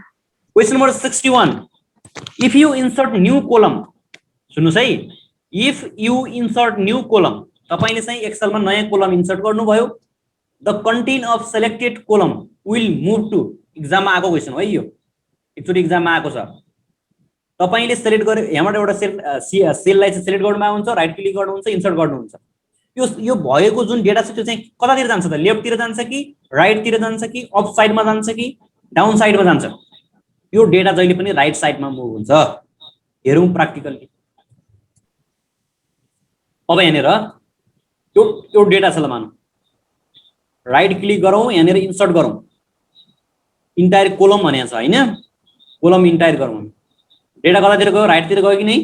question number 61 if you insert new column सुन्नुस् है if you insert new column तपाईले चाहिँ एक्सेलमा नयाँ कोलम इन्सर्ट गर्नुभयो the content of selected column will move to एक्जाममा आएको क्वेशन है यो एकचोटि एक्जाममा आएको छ तपाईले सिलेक्ट गरे यहाँबाट एउटा सेललाई चाहिँ सिलेक्ट गर्नुभएको हुन्छ राइट क्लिक गर्नुहुन्छ इन्सर्ट गर्नुहुन्छ यो भएको जुन डेटा छ त्यो चाहिँ कतातिर जान्छ त लेफ्टतिर जान्छ कि राइटतिर जान्छ कि अप साइडमा जान्छ कि डाउन साइडमा जान्छ यो डेटा जहिले पनि राइट साइडमा मुभ हुन्छ हेरौं प्र्याक्टिकली अब यहाँनिर यो डेटा छ ल मानौ राइट क्लिक गरौँ यहाँनिर इन्सर्ट गरौँ इन्टायर कोलम भनेको छ हैन कोलम इन्टायर गरौँ डेटा कतातिर गयो राइटतिर गयो कि नै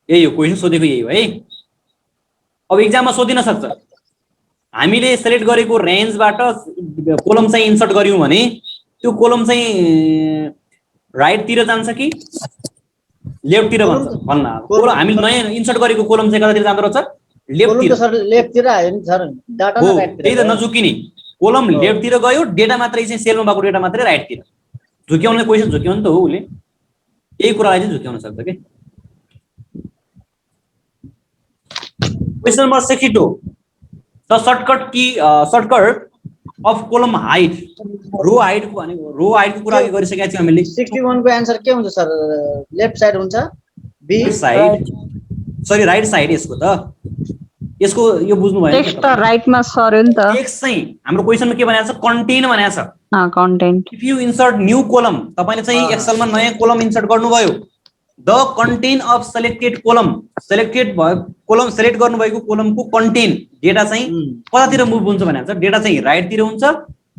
यही हो क्वेशन सोधेको यही हो है अब एक्जाममा सोधिन सक्छ हामीले सिलेक्ट गरेको रेन्जबाट कोलम चाहिँ इन्सर्ट गर्यौं भने त्यो कोलम चाहिँ राइटतिर जान्छ कि लेफ्टतिर भन्न कोलम हामीले नयाँ इन्सर्ट गरेको कोलम चाहिँ कतातिर जाँदो रहेछ लेफ्टतिर सर लेफ्टतिर आयो नि सर डाटा हो त्यही त नझुकिने कोलम लेफ्टतिर गयो डेटा मात्रै चाहिँ सेलमा भएको डेटा मात्रै राइटतिर झुक्याउने क्वेशन झुक्याउने त हो उले यही कुरालाई चाहिँ झुक्याउन सक्छ के question number 62 the shortcut of column height row हाइटको भनेको रो हाइटको कुरा अघि गरिसकेका थियौँ हामीले 61 को आन्सर के हुन्छ सर लेफ्ट साइड हुन्छ B right side sorry right side यसको त यसको यो बुझ्नु भएन टेक्स्ट त राइटमा सर्यो नि त टेक्स्ट चाहिँ हाम्रो क्वेशनमा के भनेको छ कन्टेन भनेको छ content if you insert new column तपाईले चाहिँ एक्सेलमा नयाँ कोलम इन्सर्ट गर्नुभयो the content of selected column selected भयो कोलम सेलेक्ट गर्नुभएको कोलमको कन्टेन डेटा चाहिँ कतातिर मुभ हुन्छ भनेको छ डेटा चाहिँ राइटतिर हुन्छ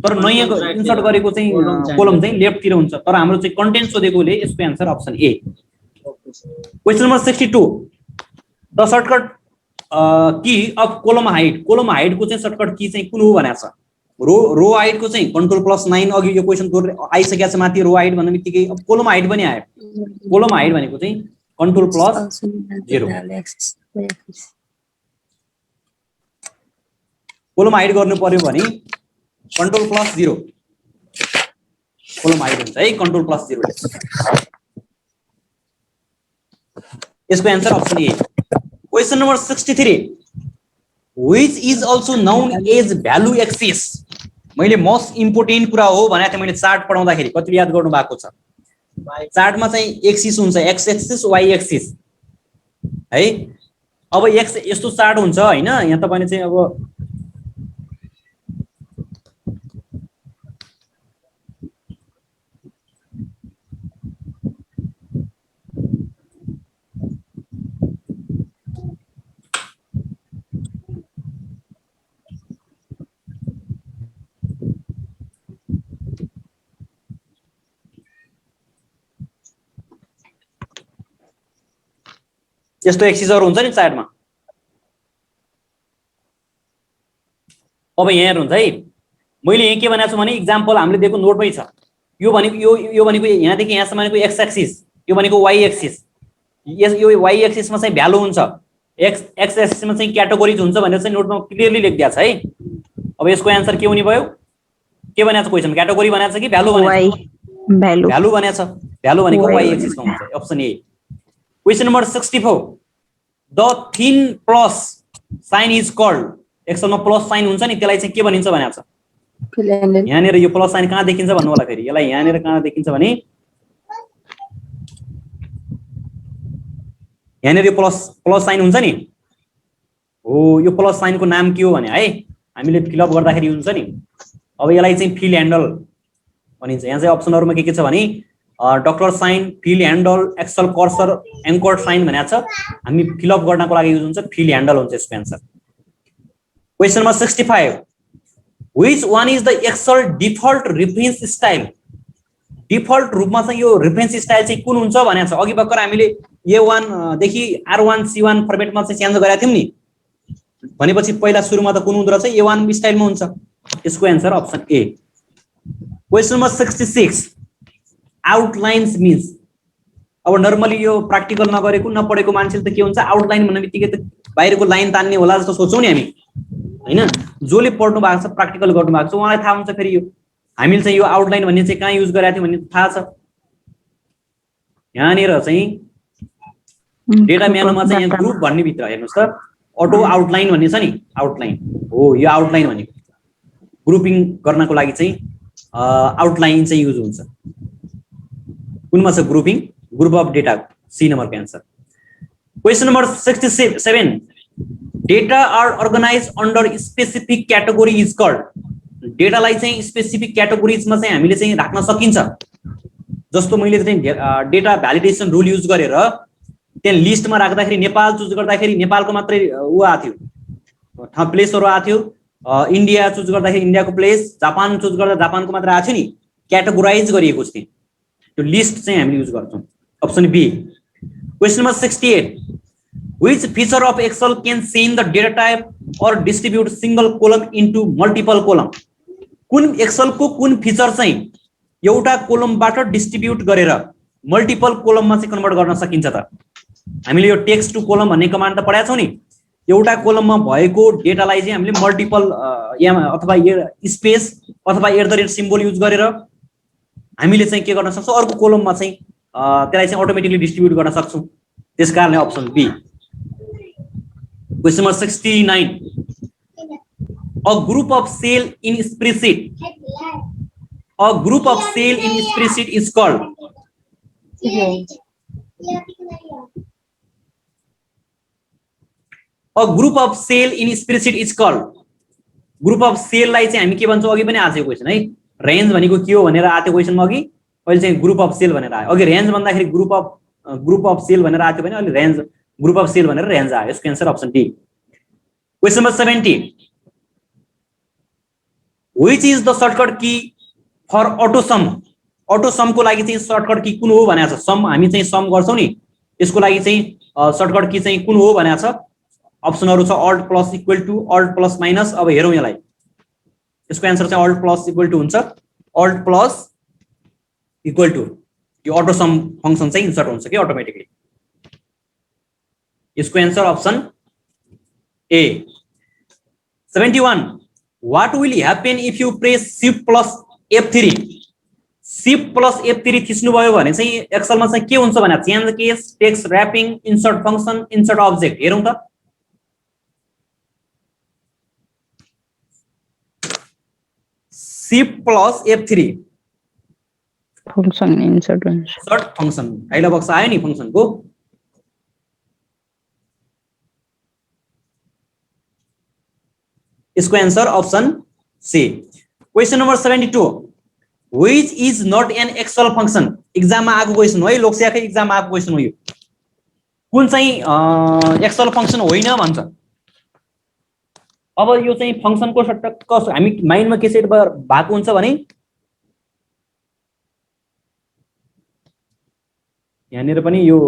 तर नयाँ इन्सर्ट गरेको चाहिँ कोलम चाहिँ लेफ्टतिर हुन्छ तर हाम्रो चाहिँ कन्टेन्ट सोधेकोले यसको answer option A question number 62 the shortcut key of column हाइटको चाहिँ सर्टकट की चाहिँ कुन हो भनेको छ रो हाइटको चाहिँ Ctrl+9 अघि यो क्वेशन आइसकेको छ माथि रो हाइट भन्ने बित्तिकै अब कोलम हाइट पनि आयो कोलम हाइट भनेको चाहिँ Ctrl+0 कोलम हाइट गर्नु पर्यो भने Ctrl+0 कोलम हाइट हुन्छ है Ctrl+0 यसको answer option A question number 63 which is also known as value axis मैले मोस्ट इम्पोर्टेन्ट कुरा हो भनेको थिएँ मैले चार्ट पढाउँदाखेरि कति याद गर्नु भएको छ चार्टमा चाहिँ एक्सिस हुन्छ एक्स एक्सिस वाइ एक्सिस है अब एक्स यस्तो चार्ट हुन्छ हैन यहाँ तपाईले चाहिँ अब यस्तो एक्सिसहरु हुन्छ नि चार्टमा अब यहाँ हेर्नुहुन्छ है मैले यहाँ के भनेको छु भने एक्जाम्पल हामीले दिएको नोटमै छ यो भनेको यो भनेको यहाँदेखि यहाँसम्म भनेको एक्स एक्सिस यो भनेको वाइ एक्सिस यो वाइ एक्सिसमा चाहिँ भ्यालु हुन्छ एक्स एक्सिसमा चाहिँ क्याटेगोरिज हुन्छ भनेर चाहिँ नोटमा क्लियरली लेखिदिएको छ है अब यसको आन्सर के हुने भयो के भनेको छ क्वेशन क्याटेगोरी भनेको छ कि भ्यालु भनेको छ भ्यालु भनेको छ भ्यालु भनेको वाइ एक्सिसमा हुन्छ option A question number 64 the thin plus sign is called एक्सेलमा प्लस साइन हुन्छ नि त्यसलाई चाहिँ के भनिन्छ भनेको छ यहाँनिर यो प्लस साइन कहाँ देखिन्छ भन्नु होला फेरि यसलाई यहाँनिर कहाँ देखिन्छ भने यहाँनिर यो प्लस साइन हुन्छ नि हो यो प्लस साइनको नाम के हो भने है हामीले फिलअप गर्दाखेरि हुन्छ नि अब यसलाई चाहिँ फिल ह्यान्डल भनिन्छ यहाँ चाहिँ अप्सनहरुमा के छ भने doctor sign fill handle Excel cursor anchor sign भनेको छ हामी फिलअप गर्नको लागि युज हुन्छ फिल ह्यान्डल हुन्छ यसको answer question number 65 which one is the Excel default reference style default रूपमा चाहिँ यो रेफरेन्स स्टाइल चाहिँ कुन हुन्छ भनेको छ अघि भर्खर हामीले A1 देखि R1 C1 फर्मेटमा चाहिँ चेन्ज गरेका थियौं नि भनेपछि पहिला सुरुमा त कुन हुँदो रहेछ A1 स्टाइलमा हुन्छ यसको answer option A question number 66 outlines means अब नर्मली यो प्र्याक्टिकल नगरेको नपढेको मान्छेले त के हुन्छ आउटलाइन भन्ने बित्तिकै त बाहिरको लाइन तान्ने होला जस्तो सोचौं नि हामी हैन जोले पढ्नु भएको छ प्र्याक्टिकल गर्नु भएको छ उहाँलाई थाहा हुन्छ फेरि यो हामीले चाहिँ यो आउटलाइन भन्ने चाहिँ कहाँ युज गरेका थियौं भन्ने थाहा छ यहाँनिर चाहिँ डेटा म्यानुअलमा चाहिँ यहाँ ग्रुप भन्ने भित्र हेर्नुस् त अटो आउटलाइन भन्ने छ नि आउटलाइन हो यो आउटलाइन भनेको ग्रुपिङ गर्नको लागि चाहिँ आउटलाइन चाहिँ युज हुन्छ कुनमा छ grouping group of data C नम्बरको answer question number 67 data are organize under specific category is called डेटालाई चाहिँ स्पेसिफिक क्याटेगोरिजमा चाहिँ हामीले चाहिँ राख्न सकिन्छ जस्तो मैले चाहिँ डेटा भ्यालिडेसन रुल युज गरेर त्यहाँ लिस्टमा राख्दाखेरि नेपाल चुज गर्दाखेरि नेपालको मात्रै उ आथ्यो ठाउँ प्लेसहरु आथ्यो इन्डिया चुज गर्दाखेरि इन्डियाको प्लेस जापान चुज गर्दा जापानको मात्र आथ्यो नि क्याटेगोराइज गरिएको छ त्यो लिस्ट चाहिँ हामीले युज गर्छौं option B question number 68 which feature of excel can change the data type or distribute single column into multiple column कुन एक्सेल को कुन फिचर चाहिँ एउटा कोलमबाट डिस्ट्रिब्युट गरेर मल्टिपल कोलममा चाहिँ कन्भर्ट गर्न सकिन्छ त हामीले यो टेक्स्ट टु कोलम भन्ने कमान्ड त पढाएको छौं नि एउटा कोलममा भएको डेटालाई चाहिँ हामीले मल्टिपल अथवा स्पेस अथवा @ सिम्बल युज गरेर हामीले चाहिँ के गर्न सक्छौं अर्को कोलममा चाहिँ त्यसलाई चाहिँ अटोमेटिकली डिस्ट्रिब्युट गर्न सक्छौं त्यसकारणले option B question number 69 A group of cell in spreadsheet. A group of cell in spreadsheet is called. A group of cell in spreadsheet is called. Group of cell लाई चाहिँ हामी के भन्छौं अघि पनि आएको क्वेशन है रेन्ज भनेको के हो भनेर आएको क्वेशनमा अघि अहिले चाहिँ ग्रुप अफ सेल भनेर आयो अघि रेन्ज भन्दाखेरि ग्रुप अफ सेल भनेर आएको भने अहिले रेन्ज ग्रुप अफ सेल भनेर रेन्ज आयो यसको answer option D question number 70 which is the shortcut key for auto sum को लागि चाहिँ सर्टकट की कुन हो भनेको छ सम हामी चाहिँ सम गर्छौं नि यसको लागि चाहिँ सर्टकट की चाहिँ कुन हो भनेको छ अप्सनहरु छ alt plus equal to alt plus minus अब हेरौं यसलाई यसको आन्सर चाहिँ अल्ट प्लस इक्वल टु हुन्छ अल्ट प्लस इक्वल टु यो अटो सम फंक्सन चाहिँ इन्सर्ट हुन्छ के अटोमेटिकली यसको answer option A 71 what will happen if you press shift plus F3 shift plus F3 थिच्नु भयो भने चाहिँ एक्सेल मा चाहिँ के हुन्छ भने change case text wrapping insert function insert object हेरौं त shift plus F3 function insert function dialog box आयो नि फंक्सन को इसको answer option C question number 72 which is not an Excel function exam में आएको क्वेशन हो है लोकसेवाकै एग्जाम में आएको क्वेशन हो यो कुन चाहिँ एक्सेल फंक्शन होइन भन्छ अब यो चाहिँ फंक्शन को सटक्क हामी माइन्ड में के सेट भएको हुन्छ भने यहाँनिर पनि यो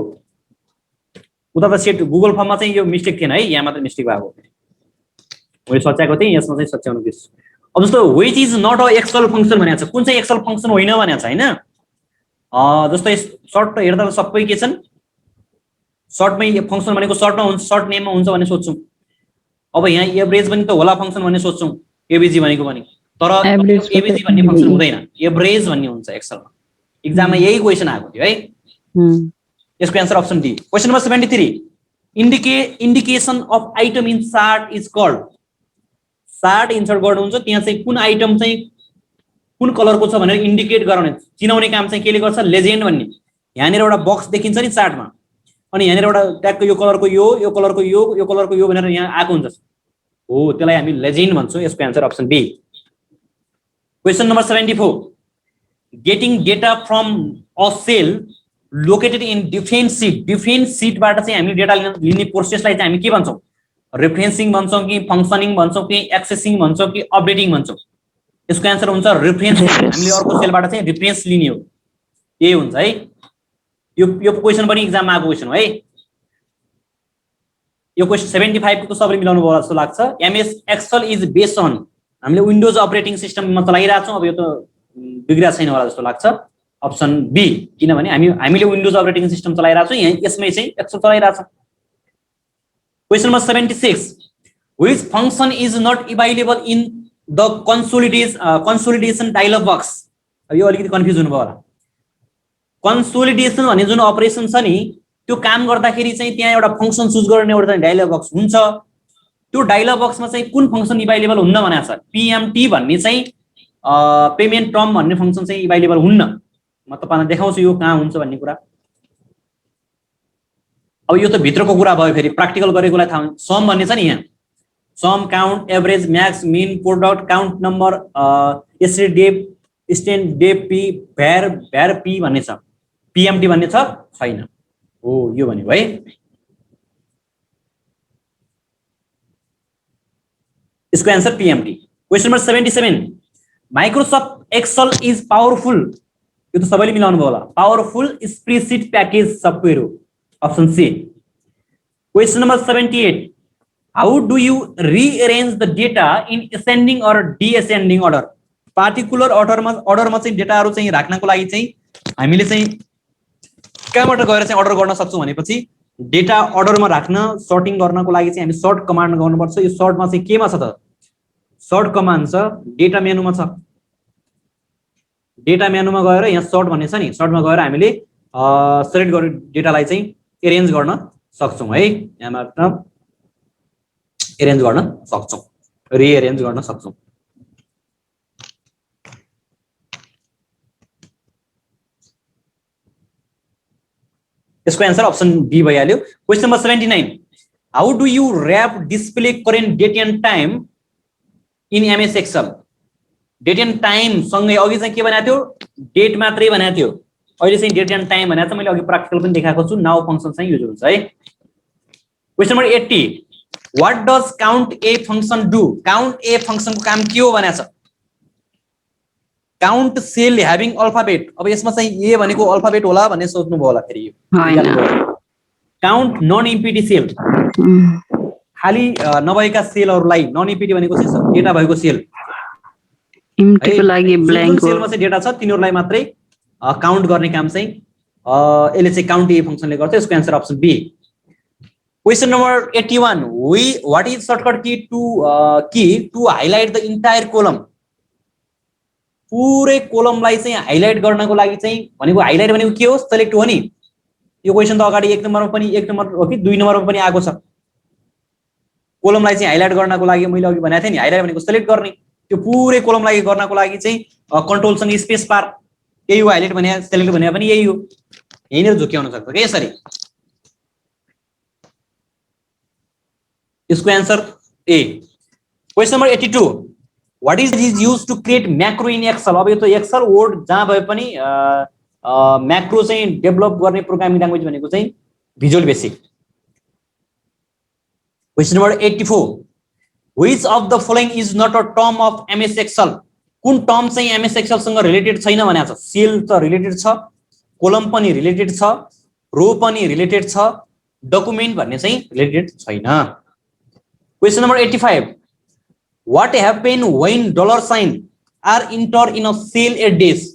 उता त सेट गुगल फर्म में चाहिँ यो मिस्टेक थिएन है यहाँ मात्र मिस्टेक भएको मैले सच्याएको थिएँ यसमा चाहिँ सच्याउनु बिर्स अब जस्तो which is not a Excel function भनेको छ कुन चाहिँ एक्सेल फंक्शन होइन भनेको छ हैन जस्तै सर्ट हेर्दा सबै के छन् सर्टमै फंक्शन भनेको सर्टमा हुन्छ सर्ट नेममा हुन्छ भन्ने सोच्छौं अब यहाँ एभरेज पनि त होला फंक्शन भन्ने सोच्छौं एबीजी भनेको पनि तर एबीजी भन्ने फंक्शन हुँदैन एभरेज भन्ने हुन्छ एक्सेलमा एक्जाममा यही क्वेशन आएको थियो है यसको answer option D question number 73 indication of item in chart is called chart insert गर्नुहुन्छ त्यहाँ चाहिँ कुन आइटम चाहिँ कुन कलरको छ भनेर इन्डिकेट गराउने चिनाउने काम चाहिँ केले गर्छ लेजेन्ड भन्ने यहाँनिर एउटा बक्स देखिन्छ नि चार्टमा अनि यहाँनिर एउटा ट्यागको यो कलरको यो कलरको यो कलरको यो भनेर यहाँ आएको हुन्छ हो त्यसलाई हामी लेजेन्ड भन्छौं यसको answer option B question number 74 getting data from a cell located in different सीटबाट चाहिँ हामी डेटा लिने प्रोसेसलाई चाहिँ हामी के भन्छौं रेफरेन्सिङ भन्छौं कि फंक्शनिङ भन्छौं कि एक्सेसिङ भन्छौं कि अपडेटिङ भन्छौं यसको आन्सर हुन्छ रेफरेन्स हामीले अर्को सेलबाट चाहिँ रेफरेन्स लिने हो ए हुन्छ है यो क्वेशन पनि एक्जाममा आएको क्वेशन हो है यो क्वेशन 75 को सबैले मिलाउनु भयो जस्तो लाग्छ MS Excel is based on हामीले विन्डोज अपरेटिङ सिस्टममा चलाइरा छौं अब यो त बिग्रिया छैन होला जस्तो लाग्छ अप्सन बी किनभने हामीले विन्डोज अपरेटिङ सिस्टम चलाइरा छौं यहाँ यसमै चाहिँ एक्सेल चलाइरा छ question number 76 which function is not available in the consolidation dialog box यो अलिकति कन्फ्युज हुनुभयो होला कन्सोलिडेसन भन्ने जुन अपरेसन छ नि त्यो काम गर्दाखेरि चाहिँ त्यहाँ एउटा फंक्शन चुज गर्ने एउटा डायलॉग बक्स हुन्छ त्यो डायलॉग बक्समा चाहिँ कुन फंक्शन अवेलेबल हुन्न भनेको छ पीएमटी भन्ने चाहिँ पेमेन्ट टर्म भन्ने फंक्शन चाहिँ अवेलेबल हुन्न म तपाईलाई देखाउँछु यो कहाँ हुन्छ भन्ने कुरा अब यो त भित्रको कुरा भयो फेरि प्र्याक्टिकल गरेकोलाई थाहा हुन्छ सम भन्ने छ नि यहाँ sum count average max min product count number एसरी डेप स्टेन्ड डेप पी भ्यार पी भन्ने छ पीएमटी भन्ने छ छैन हो यो भनेको है यसको answer PMT question number 77 Microsoft Excel is powerful यो त सबैले मिलाउनु भयो होला पावरफुल स्प्रेडशीट प्याकेज सफ्टवेयर हो option C question number 78 how do you rearrange the data in ascending or descending order particular अर्डरमा चाहिँ डेटाहरु चाहिँ राख्नको लागि चाहिँ हामीले चाहिँ कहाँबाट गएर चाहिँ अर्डर गर्न सक्छौं भनेपछि डेटा अर्डरमा राख्न सर्टिङ गर्नको लागि चाहिँ हामी सर्ट कमान्ड गर्नुपर्छ यो सर्टमा चाहिँ केमा छ त सर्ट कमान्ड छ डेटा मेनुमा छ डेटा मेनुमा गएर यहाँ सर्ट भन्ने छ नि सर्टमा गएर हामीले सेलेक्ट गरेर डेटालाई चाहिँ अरेन्ज गर्न सक्छौं है यहाँबाट अरेन्ज गर्न सक्छौं रिएरेन्ज गर्न सक्छौं। यसको आन्सर अप्सन बी भइहाल्यो। Question number 79, how do you wrap display current date and time in MS Excel? Date and time सँगै अघि चाहिँ के भनेको थियो, डेट मात्रै भनेको थियो, अहिले चाहिँ डेट एन्ड टाइम भनेको छ। मैले अघि प्र्याक्टिकल पनि देखाएको छु, नाउ फंक्सन चाहिँ युज हुन्छ है। Question number 80, what does count a function do? Count a फंक्शनको काम के हो भनेको छ? Count cell having alphabet. अब यसमा चाहिँ ए भनेको अल्फाबेट होला भन्ने सोच्नु भयो होला फेरि। काउन्ट नन इम्पिटी सेल, खाली नभएका सेलहरुलाई, नन इम्पिटी भनेको चाहिँ डेटा भएको सेल, इम्प्टीको लागि ब्ल्याङ्क हो। सेलमा चाहिँ डेटा छ तिनीहरुलाई मात्रै काउन्ट गर्ने काम चाहिँ यसले चाहिँ काउन्ट ए फंक्शनले गर्छ। यसको answer option B. Question number 81, what is shortcut key to highlight the entire column? पुरै कोलमलाई चाहिँ हाइलाइट गर्नको लागि चाहिँ भनेको, हाइलाइट भनेको के हो? सेलेक्ट हो नि। यो क्वेशन त अगाडि 1 नम्बरमा पनि 1 नम्बर हो कि 2 नम्बरमा पनि आएको छ। कोलमलाई चाहिँ हाइलाइट गर्नको लागि मैले अघि भनेको थिएँ नि, हाइलाइट भनेको सेलेक्ट गर्ने। त्यो पुरै कोलमलाई गर्नको लागि चाहिँ कन्ट्रोल सँग स्पेस बार, यही हो हाइलाइट भने, सेलेक्ट भने पनि यही हो। यहीँनिर झुक्याउन सक्छ के यसरी। इसको answer A. Question number 82, what is used to create macro in Excel? अब यो त एक्सेल वर्ड जहाँ भए पनि मैक्रो चाहिँ डेभलप गर्ने प्रोग्रामिङ ल्याङ्ग्वेज भनेको चाहिँ visual basic. Question number 84, which of the following is not a term of MS Excel? कुन टर्म चाहिँ एमएस एक्सेल सँग रिलेटेड छैन भनेको छ? सेल त रिलेटेड छ, कोलम पनि रिलेटेड छ, रो पनि रिलेटेड छ, डकुमेन्ट भन्ने चाहिँ रिलेटेड छैन। Question number 85, what happen when $sign are entered in a cell address?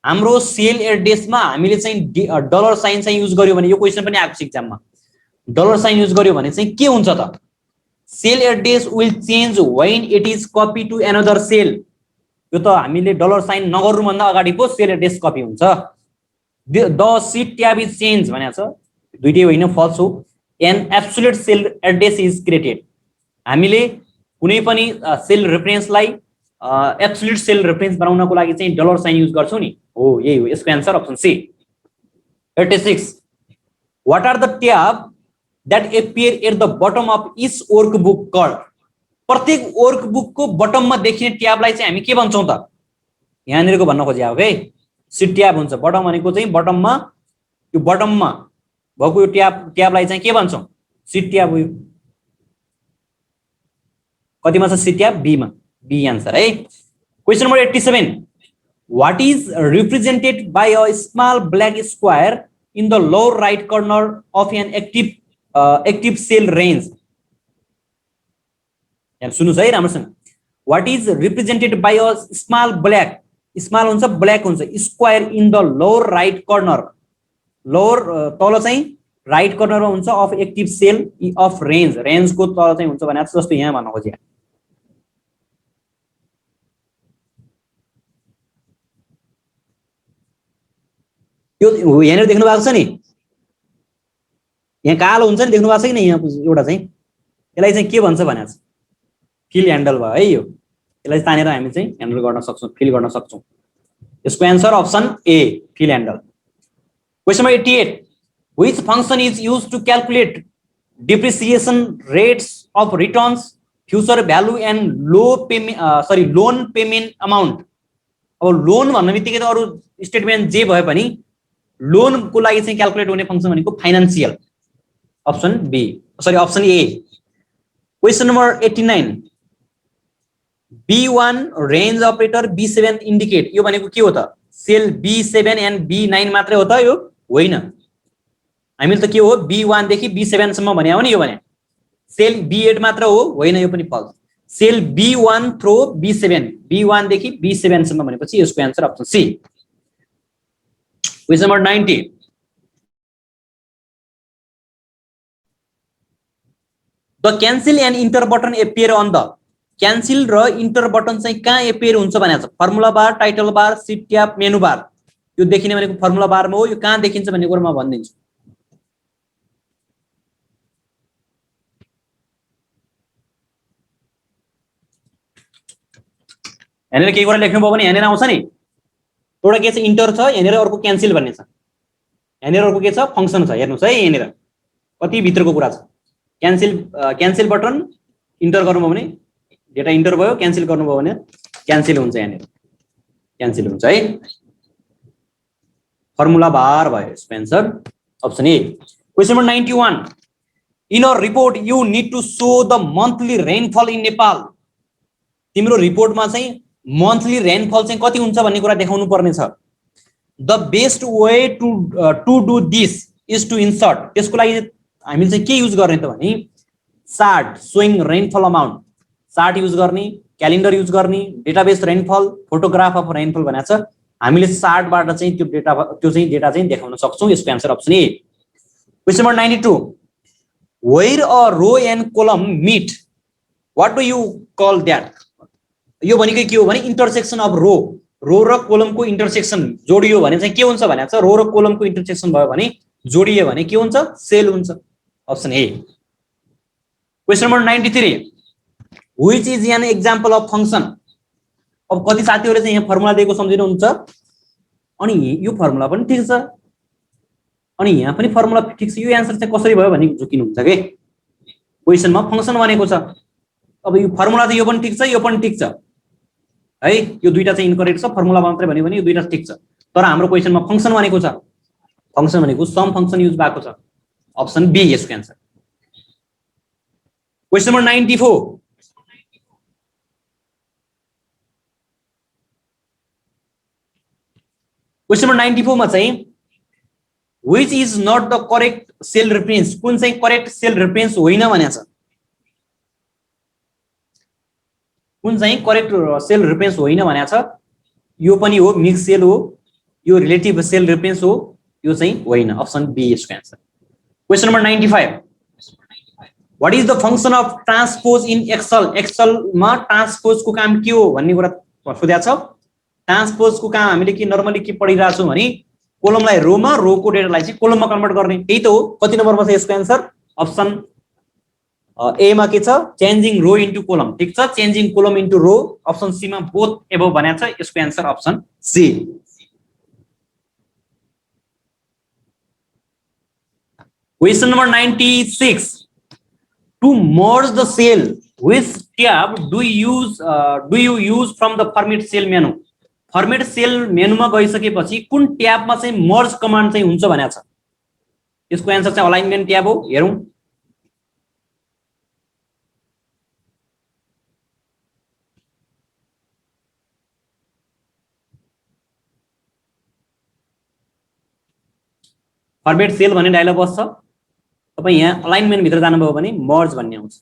हाम्रो सेल एड्रेसमा हामीले चाहिँ $sign चाहिँ युज गर्यो भने, यो क्वेशन पनि आएको छ एक्जाममा, $sign युज गर्यो भने चाहिँ के हुन्छ त? Cell address will change when it is copy to another cell। यो त हामीले $sign नगर्नु भन्दा अगाडि पो सेल एड्रेस कपी हुन्छ। The sheet tab is change भनेको छ, दुईटै होइन, फल्स हो। An absolute cell address is created. हामीले कुनै पनि सेल रेफरेन्सलाई एब्सोल्युट सेल रेफरेन्स बनाउनको लागि चाहिँ $sign युज गर्छौं नि, हो यही हो। यसको answer option C. 86, what are the tab that appear at the bottom of each workbook called? प्रत्येक वर्कबुकको बटममा देखिने ट्याबलाई चाहिँ हामी के भन्छौं त? यहाँनिरको भन्न खोजे हो के, सीट ट्याब हुन्छ। बटम भनेको चाहिँ बटममा, यो बटममा भएको यो ट्याबलाई चाहिँ के भन्छौं? सीट ट्याब हो। कतिमा छ सीट ट्याब? बी मा, बी आन्सर है। Question number 87, what is represented by a small black square in the lower right corner of an active cell range? यहाँ सुन्नुस् है राम्रोसँग। What is represented by a small black, small हुन्छ black हुन्छ, square in the lower right corner, lower तल चाहिँ right कर्नरमा हुन्छ, of active cell of range, रेंजको तल चाहिँ हुन्छ भने जस्तो यहाँ भन्न खोजे। यो यहाँनिर देख्नु भएको छ नि, यहाँ कालो हुन्छ नि, देख्नु भएको छ कि नहीं? यहाँ एउटा चाहिँ यसलाई चाहिँ के भन्छ भने फिल ह्यान्डल भयो है। यो यसलाई तानेर हामी चाहिँ ह्यान्डल गर्न सक्छौं, फिल गर्न सक्छौं। यसको answer option A, fill handle. Question number 88, which function is used to calculate depreciation rates of returns, future value and loan payment amount? अब लोन भन्ने बित्तिकै त अरु स्टेटमेन्ट जे भए पनि लोन को लागि चाहिँ क्याल्कुलेट हुने फंक्शन भनेको financial. Option B, sorry option A. Question number 89, B1 range operator B7 indicate, यो भनेको के हो त? सेल B7 एन्ड B9 मात्रै हो त? यो होइन। हामीले त के हो, B1 देखि B7 सम्म भन्या हो नि। यो भने सेल B8 मात्र हो, होइन, यो पनि falls. Sale B1 throw B7, B1 देखि B7 सम्म भनेपछि यसको answer option C. Question number 90, the cancel and enter button appear on the, cancel र इन्टर बटन चाहिँ कहाँ एपियर हुन्छ भनेको छ? Formula bar, title bar, sheet tab, menu bar. यो देखिने भनेको फर्मुला बारमा हो। यो कहाँ देखिन्छ भन्ने कुरा म भनिदिन्छु। यहाँनिर केही कुरा लेख्नुभयो भने यहाँनिर आउँछ नि, एउटा के छ इन्टर छ, यहाँनिर अर्को क्यान्सल भन्ने छ, यहाँनिर अर्को के छ फङ्सन छ। हेर्नुहोस् है यहाँनिर कति भित्रको कुरा छ। क्यान्सल बटन इन्टर गर्नुभयो भने डेटा इन्टर भयो, क्यान्सल गर्नुभयो भने क्यान्सल हुन्छ, यहाँनिर क्यान्सल हुन्छ है। फर्मुला बार भयो यसको answer option A. Question number 91, in a report you need to show the monthly rainfall in Nepal. तिम्रो रिपोर्टमा चाहिँ मन्थली रेनफल चाहिँ कति हुन्छ भन्ने कुरा देखाउनु पर्ने छ। The best way to do this is to insert. त्यसको लागि हामीले चाहिँ के युज गर्ने त भने chart showing rainfall amount, chart use गर्ने, क्यालेन्डर युज गर्ने, database rainfall, photograph of rainfall भनेको छ। हामीले चार्टबाट चाहिँ त्यो डेटा चाहिँ देखाउन सक्छौँ। यसको answer option A. Question number 92, where a row and column meet what do you call that. यो भनेको के हो भने इन्टरसेक्सन अफ रो र कोलमको इन्टरसेक्सन जोडियो भने चाहिँ के हुन्छ भनेको छ। रो र कोलमको इन्टरसेक्सन भयो भने जोडियो भने के हुन्छ, सेल हुन्छ। Option A. Question number 93, which is an example of function. अब कति साथीहरूले चाहिँ यहाँ फर्मुला दिएको सम्झिनुहुन्छ, अनि यो फर्मुला पनि ठिक छ अनि यहाँ पनि फर्मुला ठिक छ, यो एन्सर चाहिँ कसरी भयो भने झुकिनुहुन्छ के। क्वेसनमा फङ्सन भनेको छ, अब यो फर्मुला चाहिँ यो पनि ठिक छ यो पनि ठिक छ है, यो दुईटा चाहिँ इन्करेक्ट छ। फर्मुला मात्रै भन्यो भने यो दुईटा ठिक छ, तर हाम्रो क्वेसनमा फङ्सन भनेको छ। फङ्सन भनेको सम फङ्सन युज भएको छ। अप्सन बी यसको answer. Question number 94, question number 94 मा चाहिँ which is not the correct cell reference. कुन चाहिँ करेक्ट सेल रेफरेन्स होइन भनेको छ। कुन चाहिँ करेक्ट सेल रेफरेन्स होइन भनेको छ। यो पनि हो, मिक्स सेल हो, यो रिलेटिभ सेल रेफरेन्स हो, यो चाहिँ होइन। अप्सन बी यसको answer. Question number 95, what is the function of transpose in Excel. एक्सेलमा ट्रान्सपोजको काम के हो भन्ने कुरा सोधेको छ। ट्रान्सपोजको काम हामीले के नर्मली के पढिरहेको छौँ भने कोलमलाई रोमा, रोको डेटालाई चाहिँ कोलममा कन्भर्ट गर्ने, त्यही त हो। कति नम्बरमा छ यसको एन्सर। अप्सन ए मा के छ, चेन्जिङ रो इन्टु कोलम। ठिक छ, changing column into row. Option C मा बोथ एबोभ भनेको छ। यसको answer option C. Question number 96, to merge the cell which tab do you use from the format cell menu. Format cell मेनुमा गइसकेपछि कुन ट्याबमा चाहिँ मर्ज कमान्ड चाहिँ हुन्छ भनेको छ। यसको एन्सर चाहिँ अलाइनमेन्ट ट्याब हो। हेरौँ, फर्मेट सेल भन्ने डायलग बक्स छ। तपाईँ यहाँ अलाइनमेन्ट भित्र जानुभयो भने मर्ज भन्ने आउँछ।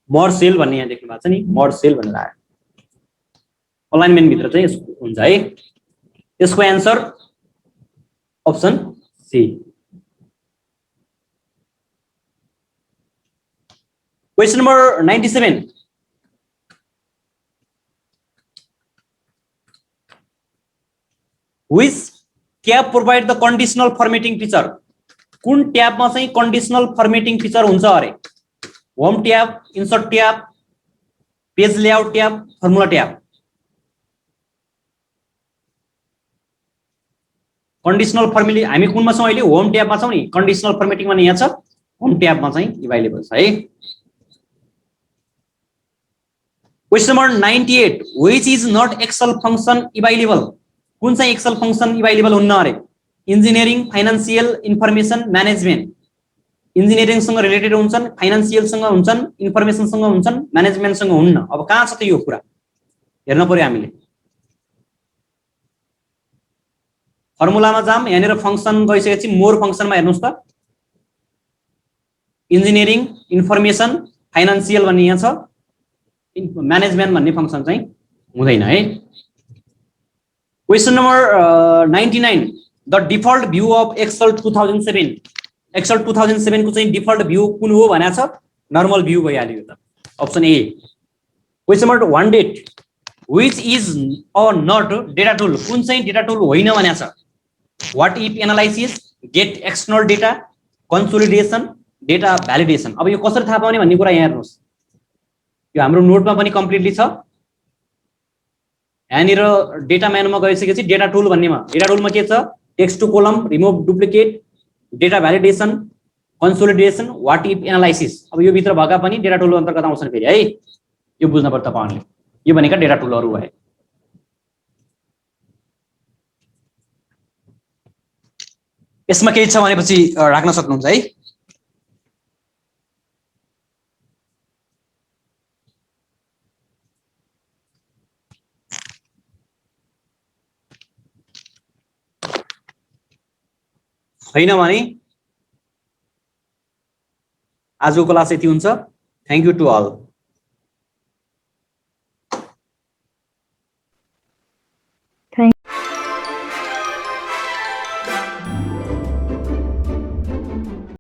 मर्ज सेल भन्ने यहाँ देख्नु भएको छ नि, मर्ज सेल भनेर आयो। अलाइनमेन्ट भित्र चाहिँ यसको हुन्छ है। यसको answer option C. Question number 97, which tab provide the conditional formatting feature. कुन ट्याबमा चाहिँ कन्डिसनल फर्मेटिङ फिचर हुन्छ अरे। Home tab, insert tab, page layout tab, formula tab. Conditional formatting हामी कुनमा छौँ अहिले, होम ट्याबमा छौँ नि। कन्डिसनल फर्मेटिङ भने यहाँ छ, होम ट्याबमा चाहिँ अभाइलेबल छ है। Question number 98, which is not Excel function available. कुन चाहिँ एक्सेल फंक्शन अभाइलेबल हुन्न अरे। Engineering, financial, information, management. इन्जिनियरिङसँग रिलेटेड हुन्छन्, फाइनान्सियलसँग हुन्छन्, इन्फर्मेसनसँग हुन्छन्, म्यानेजमेन्टसँग हुन्न। अब कहाँ छ त यो कुरा हेर्न पर्यो हामीले। फर्मुलामा जाम, यहाँनिर फंक्शन गइसकेपछि मोर फंक्शनमा हेर्नुहोस् त। इन्जिनियरिङ, इन्फर्मेसन, फाइनान्सियल भन्ने यहाँ छ, म्यानेजमेन्ट भन्ने फंक्शन चाहिँ हुँदैन है। Question number 99, the default view of Excel 2007। Excel 2007 को चाहिँ डिफल्ट भ्यू कुन हो भनेको छ। नर्मल भ्यू भइहाल्यो यो त। Option A. Question number 100, which is a not data tool. कुन चाहिँ डेटा टुल होइन भनेको छ। What if analysis, get external data, consolidation, data validation. अब यो कसरी थाहा पाउने भन्ने कुरा यहाँ हेर्नुहोस्, यो हाम्रो नोटमा पनि कम्प्लिटली छ। यहाँनिर डेटा मेनुमा गइसकेपछि डेटा टुल भन्नेमा, डेटा टुलमा के छ, text to column, remove duplicate, data validation, consolidation, what if analysis. अब यो भित्र भएका पनि डेटा टुल अन्तर्गत आउँछन् फेरि है, यो बुझ्न पर्छ तपाईहरुले। यो भनेका डेटा टुलहरु भए। यसमा केही छ भनेपछि राख्न सक्नुहुन्छ है। हैन भने आजको क्लास यति हुन्छ। Thank you to all.